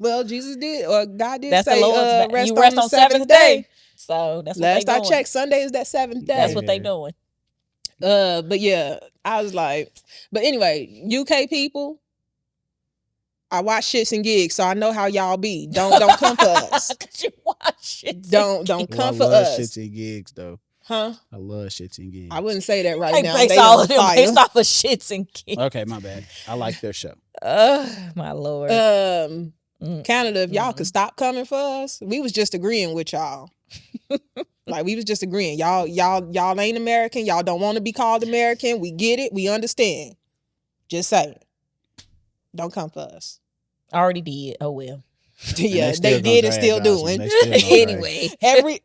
well, Jesus did, or God did That's say, the Lord's rest, you rest on the seventh day. So that's what Last they I doing. checked, Sunday is that seventh day. That's what they doing. But yeah, I was like, but anyway, UK people, I watch shits and gigs, so I know how y'all be. Don't come for us. Cause you watch it. Don't Well, come I for love us, shits and gigs, though. huh? I love shits and gigs. I wouldn't say that right They now. base They all on of them fire. based off of shits and kids. Okay, my bad. I like their show. My lord. Canada, if y'all could stop coming for us, we was just agreeing with y'all. Like we was just agreeing. Y'all ain't American. Y'all don't want to be called American. We get it. We understand. Just saying. Don't come for us. Already did. Oh well. Yeah, still they gonna did and drag still us, doing. and they still gonna drag. Anyway,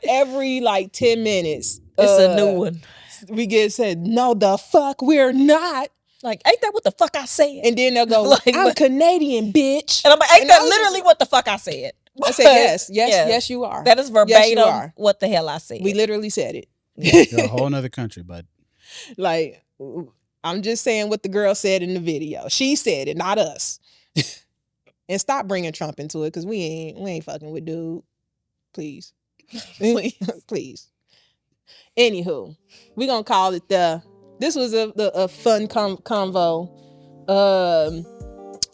every 10 minutes. it's a new one. We get said, no, the fuck, we're not. Like, ain't that what the fuck I said? And then they'll go, Like, I'm but- Canadian, bitch. And I'm like, ain't and that I was literally just- what the fuck I said? I said, yes, Yes. you are. That is Yes, you verbatim are. what the hell I said. We literally said it. You're a whole nother country, bud. Like, I'm just saying what the girl said in the video. She said it, not us. And stop bringing Trump into it, because we ain't fucking with dude. Please. Please. Anywho, we're going to call it this was a fun convo.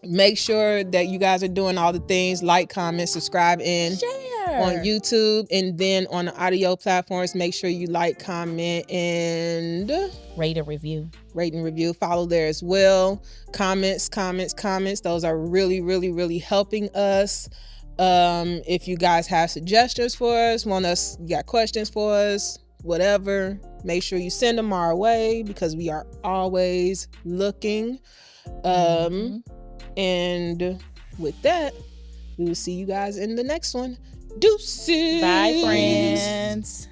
Make sure that you guys are doing all the things, like, comment, subscribe, and Share. on YouTube, and then on the audio platforms, make sure you like, comment, and Rate a review. rate and review. Follow there as well. Comments. Those are really, really, really helping us. If you guys have suggestions for us, you got questions for us, whatever, make sure you send them our way, because we are always looking. And with that, we will see you guys in the next one. Deuces. Bye, friends.